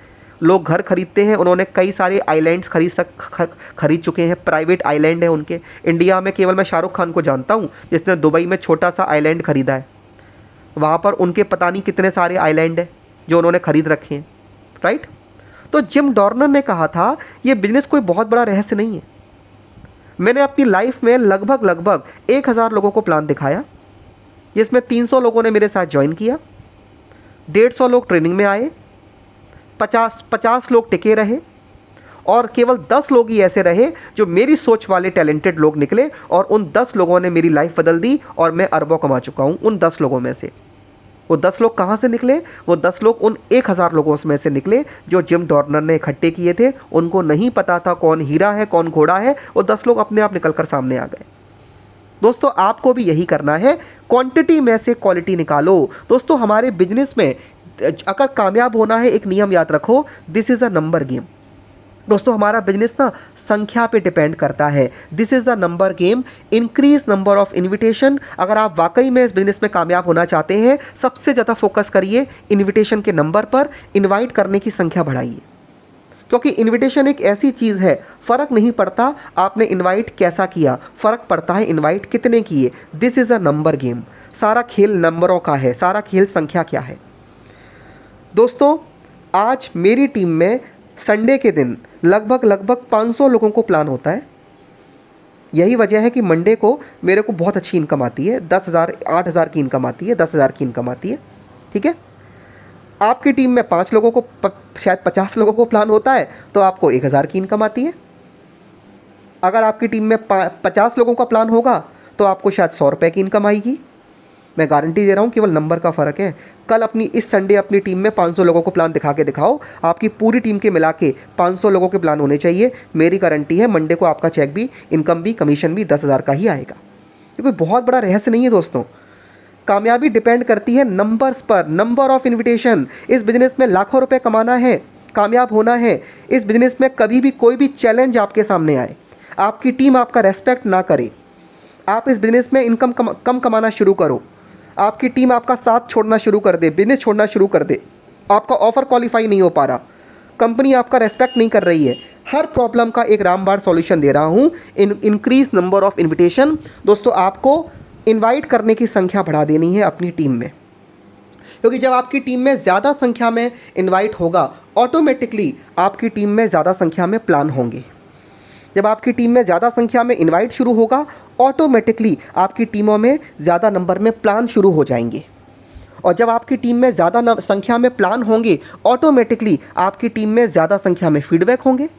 लोग घर खरीदते हैं, उन्होंने कई सारे आइलैंड्स खरीद चुके हैं, प्राइवेट आइलैंड है उनके। इंडिया में केवल मैं शाहरुख खान को जानता हूँ जिसने दुबई में छोटा सा आइलैंड ख़रीदा है। वहाँ पर उनके पता नहीं कितने सारे आइलैंड हैं जो उन्होंने ख़रीद रखे हैं, राइट। तो जिम डॉर्नन ने कहा था ये बिज़नेस कोई बहुत बड़ा रहस्य नहीं है। मैंने अपनी लाइफ में लगभग 1000 लोगों को प्लान दिखाया, जिसमें 300 लोगों ने मेरे साथ ज्वाइन किया, 150 लोग ट्रेनिंग में आए, 50 लोग टिके रहे, और केवल 10 लोग ही ऐसे रहे जो मेरी सोच वाले टैलेंटेड लोग निकले, और उन 10 लोगों ने मेरी लाइफ बदल दी और मैं अरबों कमा चुका हूँ उन 10 लोगों में से। वो 10 लोग कहाँ से निकले? वो 10 लोग उन 1000 लोगों में से निकले जो जिम डॉर्नर ने इकट्ठे किए थे। उनको नहीं पता था कौन हीरा है कौन घोड़ा है, वो 10 लोग अपने आप निकल कर सामने आ गए। दोस्तों आपको भी यही करना है, क्वांटिटी में से क्वालिटी निकालो। दोस्तों हमारे बिजनेस में अगर कामयाब होना है, एक नियम याद रखो, this is a number game. दोस्तों हमारा बिजनेस ना संख्या पे डिपेंड करता है। This is the number game. Increase number of invitation. अगर आप वाकई में इस बिज़नेस में कामयाब होना चाहते हैं, सबसे ज़्यादा फोकस करिए इनविटेशन के नंबर पर, इनवाइट करने की संख्या बढ़ाइए। क्योंकि इनविटेशन एक ऐसी चीज़ है, फ़र्क नहीं पड़ता आपने इनवाइट कैसा किया, फ़र्क पड़ता है इनवाइट कितने किए। This is a number game. सारा खेल नंबरों का है, सारा खेल संख्या क्या है। दोस्तों आज मेरी टीम में संडे के दिन लगभग 500 लोगों को प्लान होता है। यही वजह है कि मंडे को मेरे को बहुत अच्छी इनकम आती है, 10,000 8,000 की इनकम आती है, 10,000 की इनकम आती है। ठीक है, आपकी टीम में 5 लोगों को शायद 50 लोगों को प्लान होता है तो आपको 1,000 की इनकम आती है। अगर आपकी टीम में 50 लोगों का प्लान होगा तो आपको शायद 100 रुपये की इनकम आएगी। मैं गारंटी दे रहा हूँ, केवल नंबर का फ़र्क है। कल इस संडे अपनी टीम में 500 लोगों को प्लान दिखा के दिखाओ, आपकी पूरी टीम के मिला के 500 लोगों के प्लान होने चाहिए। मेरी गारंटी है मंडे को आपका चेक भी, इनकम भी, कमीशन भी 10,000 का ही आएगा। ये कोई बहुत बड़ा रहस्य नहीं है दोस्तों। कामयाबी डिपेंड करती है नंबर्स पर, नंबर ऑफ इन्विटेशन। इस बिज़नेस में लाखों रुपये कमाना है, कामयाब होना है। इस बिज़नेस में कभी भी कोई भी चैलेंज आपके सामने आए, आपकी टीम आपका रेस्पेक्ट ना करे, आप इस बिज़नेस में इनकम कम कमाना शुरू करो, आपकी टीम आपका साथ छोड़ना शुरू कर दे, बिज़नेस छोड़ना शुरू कर दे, आपका ऑफ़र क्वालिफाई नहीं हो पा रहा, कंपनी आपका रेस्पेक्ट नहीं कर रही है, हर प्रॉब्लम का एक रामबाण सॉल्यूशन दे रहा हूँ। Increase number of invitation. दोस्तों, आपको इनवाइट करने की संख्या बढ़ा देनी है अपनी टीम में, क्योंकि जब आपकी टीम में ज़्यादा संख्या में इनवाइट होगा, ऑटोमेटिकली आपकी टीम में ज़्यादा संख्या में प्लान होंगे। जब आपकी टीम में ज़्यादा संख्या में इनवाइट शुरू होगा, ऑटोमेटिकली आपकी टीमों में ज़्यादा नंबर में प्लान शुरू हो जाएंगे। और जब आपकी टीम में ज़्यादा संख्या में प्लान होंगे, ऑटोमेटिकली आपकी टीम में ज़्यादा संख्या में फीडबैक होंगे।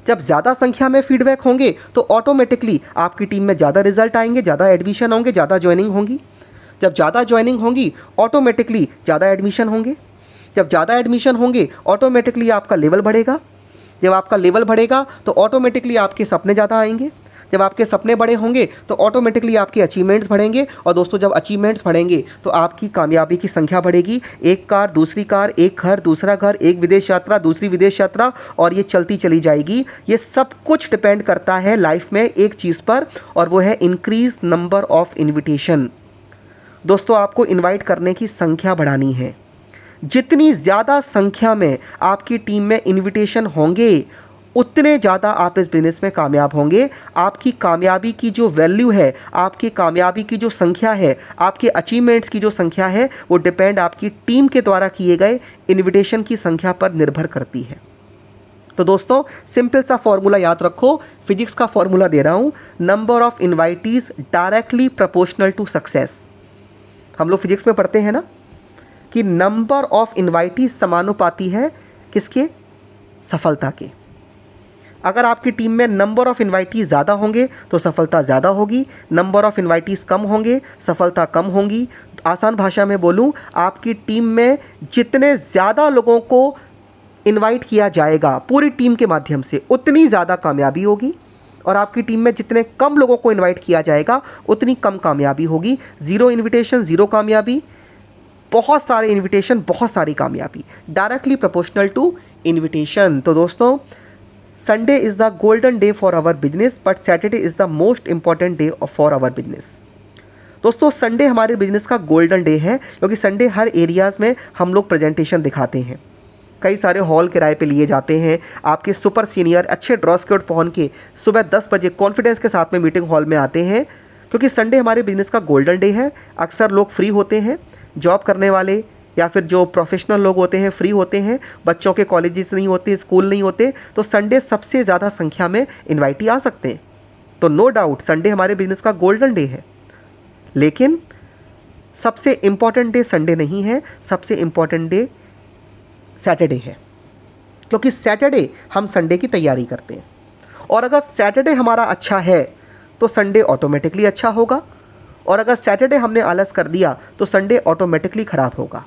जब ज़्यादा संख्या में फीडबैक होंगे तो ऑटोमेटिकली आपकी टीम में ज़्यादा रिजल्ट आएंगे, ज़्यादा एडमिशन होंगे, ज़्यादा ज्वाइनिंग होंगी। जब ज़्यादा ज्वाइनिंग होंगी, ऑटोमेटिकली ज़्यादा एडमिशन होंगे। जब ज़्यादा एडमिशन होंगे, ऑटोमेटिकली आपका लेवल बढ़ेगा। जब आपका लेवल बढ़ेगा तो ऑटोमेटिकली आपके सपने ज़्यादा आएंगे। जब आपके सपने बड़े होंगे तो ऑटोमेटिकली आपके अचीवमेंट्स बढ़ेंगे। और दोस्तों, जब अचीवमेंट्स बढ़ेंगे तो आपकी कामयाबी की संख्या बढ़ेगी। एक कार, दूसरी कार, एक घर, दूसरा घर, एक विदेश यात्रा, दूसरी विदेश यात्रा, और ये चलती चली जाएगी। ये सब कुछ डिपेंड करता है लाइफ में एक चीज़ पर, और वो है इंक्रीज नंबर ऑफ इन्विटेशन। दोस्तों, आपको इन्वाइट करने की संख्या बढ़ानी है। जितनी ज़्यादा संख्या में आपकी टीम में इनविटेशन होंगे, उतने ज़्यादा आप इस बिज़नेस में कामयाब होंगे। आपकी कामयाबी की जो वैल्यू है, आपकी कामयाबी की जो संख्या है, आपके अचीवमेंट्स की जो संख्या है, वो डिपेंड आपकी टीम के द्वारा किए गए इनविटेशन की संख्या पर निर्भर करती है। तो दोस्तों, सिंपल सा फॉर्मूला याद रखो, फिजिक्स का फॉर्मूला दे रहा हूँ। Number of invitees directly proportional to success. हम लोग फिजिक्स में पढ़ते हैं ना कि नंबर ऑफ इन्वाइटीज समानुपाती है किसके? सफलता के। अगर आपकी टीम में नंबर ऑफ इन्वाइटीज ज़्यादा होंगे तो सफलता ज़्यादा होगी, नंबर ऑफ इन्वाइटीज कम होंगे, सफलता कम होगी। आसान भाषा में बोलूँ, आपकी टीम में जितने ज़्यादा लोगों को इन्वाइट किया जाएगा पूरी टीम के माध्यम से, उतनी ज़्यादा कामयाबी होगी। और आपकी टीम में जितने कम लोगों को इन्वाइट किया जाएगा, उतनी कम कामयाबी होगी। ज़ीरो इन्विटेशन, ज़ीरो कामयाबी। बहुत सारे इनविटेशन, बहुत सारी कामयाबी। Directly proportional to invitation. तो दोस्तों, Sunday is the golden day for our business, but Saturday is the most important day for our business. दोस्तों, संडे हमारे बिजनेस का गोल्डन डे है, क्योंकि संडे हर एरियाज़ में हम लोग प्रेजेंटेशन दिखाते हैं। कई सारे हॉल किराए पे लिए जाते हैं। आपके सुपर सीनियर अच्छे ड्रेस कोड पहन के सुबह 10 बजे कॉन्फिडेंस के साथ में मीटिंग हॉल में आते हैं, क्योंकि संडे हमारे बिजनेस का गोल्डन डे है। अक्सर लोग फ्री होते हैं, जॉब करने वाले या फिर जो प्रोफेशनल लोग होते हैं फ्री होते हैं, बच्चों के कॉलेजेस नहीं होते, स्कूल नहीं होते, तो संडे सबसे ज़्यादा संख्या में इन्वाइटी आ सकते हैं। तो नो डाउट संडे हमारे बिजनेस का गोल्डन डे है, लेकिन सबसे इम्पॉर्टेंट डे संडे नहीं है, सबसे इम्पॉर्टेंट डे सैटरडे है, क्योंकि सैटरडे हम संडे की तैयारी करते हैं। और अगर सैटरडे हमारा अच्छा है तो संडे ऑटोमेटिकली अच्छा होगा, और अगर सैटरडे हमने आलस कर दिया तो संडे ऑटोमेटिकली ख़राब होगा।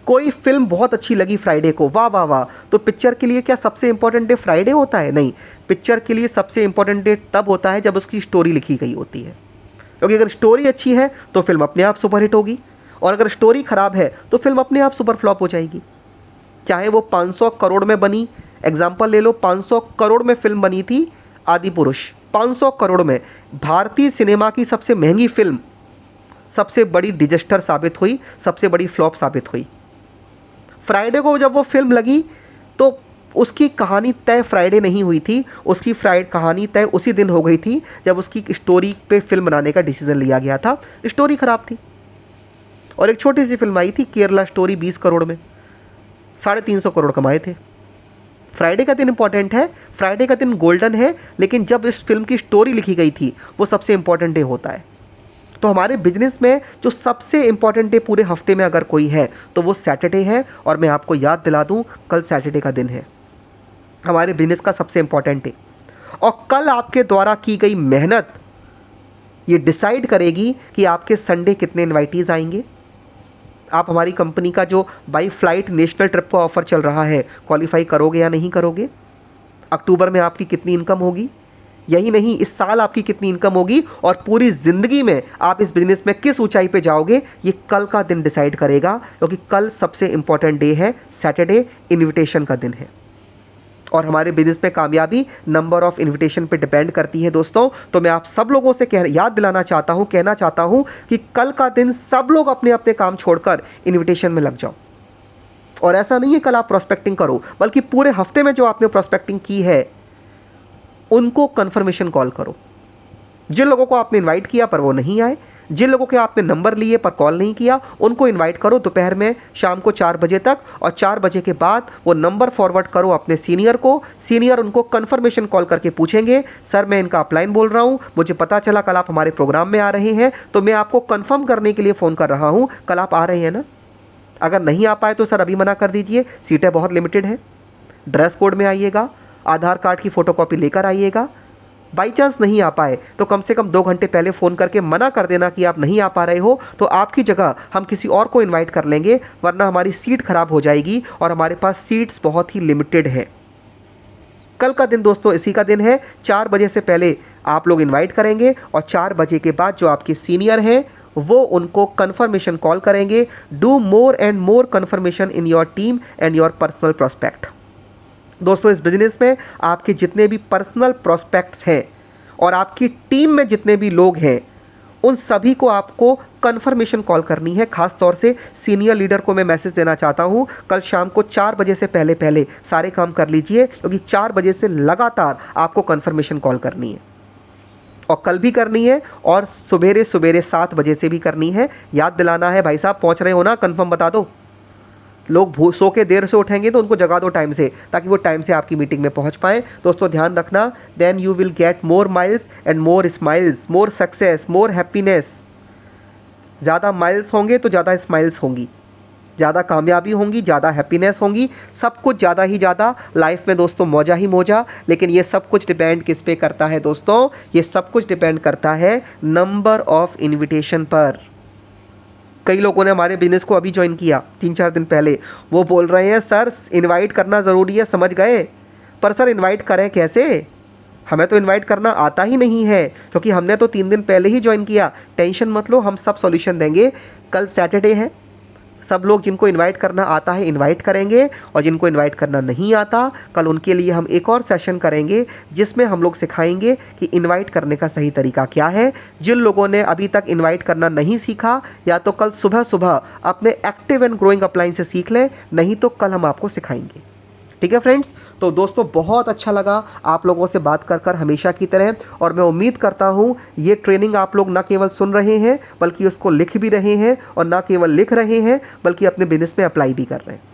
कोई फिल्म बहुत अच्छी लगी फ्राइडे को, वाह वाह वाह, तो पिक्चर के लिए क्या सबसे इंपॉर्टेंट डे फ्राइडे होता है? नहीं, पिक्चर के लिए सबसे इंपॉर्टेंट डे तब होता है जब उसकी स्टोरी लिखी गई होती है, क्योंकि अगर स्टोरी अच्छी है तो फिल्म अपने आप सुपरहिट होगी, और अगर स्टोरी ख़राब है तो फिल्म अपने आप सुपर फ्लॉप हो जाएगी। चाहे वो 500 करोड़ में बनी, एग्जाम्पल ले लो, 500 करोड़ में फिल्म बनी थी आदि पुरुष, 500 करोड़ में, भारतीय सिनेमा की सबसे महंगी फिल्म, सबसे बड़ी डिजास्टर साबित हुई, सबसे बड़ी फ्लॉप साबित हुई। फ्राइडे को जब वो फिल्म लगी तो उसकी कहानी तय फ्राइडे नहीं हुई थी, उसकी कहानी तय उसी दिन हो गई थी जब उसकी स्टोरी पे फिल्म बनाने का डिसीजन लिया गया था। स्टोरी ख़राब थी। और एक छोटी सी फिल्म आई थी केरला स्टोरी, 20 करोड़ में 350 करोड़ कमाए थे। फ्राइडे का दिन इंपॉर्टेंट है, फ्राइडे का दिन गोल्डन है, लेकिन जब इस फिल्म की स्टोरी लिखी गई थी वो सबसे इंपॉर्टेंट डे होता है। तो हमारे बिजनेस में जो सबसे इंपॉर्टेंट डे पूरे हफ्ते में अगर कोई है तो वो सैटरडे है। और मैं आपको याद दिला दूं, कल सैटरडे का दिन है हमारे बिजनेस का सबसे इंपॉर्टेंट डे। और कल आपके द्वारा की गई मेहनत ये डिसाइड करेगी कि आपके संडे कितने इन्वाइटीज़ आएंगे। आप हमारी कंपनी का जो बाई फ्लाइट नेशनल ट्रिप का ऑफ़र चल रहा है, क्वालिफाई करोगे या नहीं करोगे। अक्टूबर में आपकी कितनी इनकम होगी, यही नहीं इस साल आपकी कितनी इनकम होगी, और पूरी ज़िंदगी में आप इस बिज़नेस में किस ऊंचाई पे जाओगे, ये कल का दिन डिसाइड करेगा। क्योंकि कल सबसे इंपॉर्टेंट डे है, सैटरडे इनविटेशन का दिन है। और हमारे बिजनेस में कामयाबी नंबर ऑफ़ इनविटेशन पे डिपेंड करती है दोस्तों। तो मैं आप सब लोगों से याद दिलाना चाहता हूँ, कहना चाहता हूँ कि कल का दिन सब लोग अपने अपने काम छोड़कर इनविटेशन में लग जाओ। और ऐसा नहीं है कल आप प्रोस्पेक्टिंग करो, बल्कि पूरे हफ्ते में जो आपने प्रोस्पेक्टिंग की है उनको कन्फर्मेशन कॉल करो। जिन लोगों को आपने इनवाइट किया पर वो नहीं आए, जिन लोगों के आपने नंबर लिए पर कॉल नहीं किया, उनको इनवाइट करो दोपहर में, शाम को 4 बजे तक। और 4 बजे के बाद वो नंबर फॉरवर्ड करो अपने सीनियर को। सीनियर उनको कन्फर्मेशन कॉल करके पूछेंगे, सर मैं इनका अपलाइन बोल रहा हूँ, मुझे पता चला कल आप हमारे प्रोग्राम में आ रहे हैं, तो मैं आपको कन्फर्म करने के लिए फ़ोन कर रहा हूँ, कल आप आ रहे हैं ना। अगर नहीं आ पाए तो सर अभी मना कर दीजिए, सीटें बहुत लिमिटेड हैं। ड्रेस कोड में आइएगा, आधार कार्ड की फ़ोटोकॉपी लेकर आइएगा। बाई चांस नहीं आ पाए तो कम से कम 2 घंटे पहले फ़ोन करके मना कर देना कि आप नहीं आ पा रहे हो, तो आपकी जगह हम किसी और को इनवाइट कर लेंगे, वरना हमारी सीट ख़राब हो जाएगी और हमारे पास सीट्स बहुत ही लिमिटेड है। कल का दिन दोस्तों इसी का दिन है। 4 बजे से पहले आप लोग इन्वाइट करेंगे और 4 बजे के बाद जो आपके सीनियर हैं वो उनको कन्फर्मेशन कॉल करेंगे। Do more and more confirmation in your team and your personal prospect. दोस्तों इस बिज़नेस में आपके जितने भी पर्सनल प्रोस्पेक्ट्स हैं और आपकी टीम में जितने भी लोग हैं, उन सभी को आपको कन्फर्मेशन कॉल करनी है। ख़ास तौर से सीनियर लीडर को मैं मैसेज देना चाहता हूं, कल शाम को 4 बजे से पहले पहले सारे काम कर लीजिए, क्योंकि 4 बजे से लगातार आपको कन्फर्मेशन कॉल करनी है। और कल भी करनी है और सुबेरे सुबेरे 7 बजे से भी करनी है। याद दिलाना है, भाई साहब पहुंच रहे हो ना, कंफर्म बता दो। लोग सो के देर से उठेंगे तो उनको जगा दो टाइम से, ताकि वो टाइम से आपकी मीटिंग में पहुंच पाएँ। दोस्तों ध्यान रखना, then you will get more miles and more smiles, more success, more happiness. ज़्यादा माइल्स होंगे तो ज़्यादा स्माइल्स होंगी, ज़्यादा कामयाबी होंगी, ज़्यादा हैप्पीनेस होंगी, सब कुछ ज़्यादा ही ज़्यादा लाइफ में दोस्तों मौजा ही मौजा। लेकिन ये सब कुछ डिपेंड किस पे करता है दोस्तों, ये सब कुछ डिपेंड करता है नंबर ऑफ़ इन्विटेशन पर। कई लोगों ने हमारे बिज़नेस को अभी ज्वाइन किया 3-4 दिन पहले, वो बोल रहे हैं सर इनवाइट करना ज़रूरी है, समझ गए, पर सर इनवाइट करें कैसे, हमें तो इनवाइट करना आता ही नहीं है, क्योंकि हमने तो 3 दिन पहले ही ज्वाइन किया। टेंशन मत लो, हम सब सॉल्यूशन देंगे। कल सैटरडे है, सब लोग जिनको इनवाइट करना आता है इनवाइट करेंगे, और जिनको इनवाइट करना नहीं आता कल उनके लिए हम एक और सेशन करेंगे, जिसमें हम लोग सिखाएंगे कि इनवाइट करने का सही तरीका क्या है। जिन लोगों ने अभी तक इनवाइट करना नहीं सीखा, या तो कल सुबह सुबह अपने एक्टिव एंड ग्रोइंग अपलाइन से सीख लें, नहीं तो कल हम आपको सिखाएंगे। ठीक है फ्रेंड्स, तो दोस्तों बहुत अच्छा लगा आप लोगों से बात कर हमेशा की तरह, और मैं उम्मीद करता हूँ ये ट्रेनिंग आप लोग न केवल सुन रहे हैं बल्कि उसको लिख भी रहे हैं, और न केवल लिख रहे हैं बल्कि अपने बिजनेस में अप्लाई भी कर रहे हैं।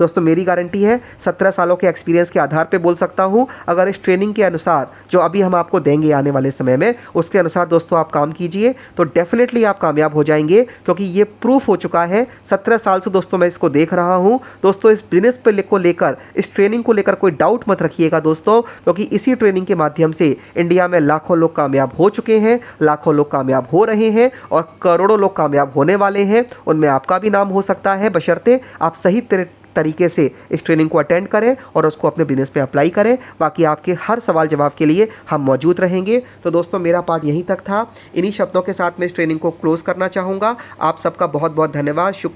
दोस्तों मेरी गारंटी है, 17 सालों के एक्सपीरियंस के आधार पे बोल सकता हूँ, अगर इस ट्रेनिंग के अनुसार जो अभी हम आपको देंगे आने वाले समय में, उसके अनुसार दोस्तों आप काम कीजिए तो डेफिनेटली आप कामयाब हो जाएंगे, क्योंकि ये प्रूफ हो चुका है। 17 साल से दोस्तों मैं इसको देख रहा हूँ। दोस्तों इस बिजनेस पे को लेकर, इस ट्रेनिंग को लेकर कोई डाउट मत रखिएगा दोस्तों, क्योंकि इसी ट्रेनिंग के माध्यम से इंडिया में लाखों लोग कामयाब हो चुके हैं, लाखों लोग कामयाब हो रहे हैं, और करोड़ों लोग कामयाब होने वाले हैं। उनमें आपका भी नाम हो सकता है, बशर्ते आप सही तरीके से इस ट्रेनिंग को अटेंड करें और उसको अपने बिजनेस पे अप्लाई करें। बाकी आपके हर सवाल जवाब के लिए हम मौजूद रहेंगे। तो दोस्तों मेरा पार्ट यहीं तक था। इन्हीं शब्दों के साथ मैं इस ट्रेनिंग को क्लोज़ करना चाहूँगा। आप सबका बहुत बहुत धन्यवाद।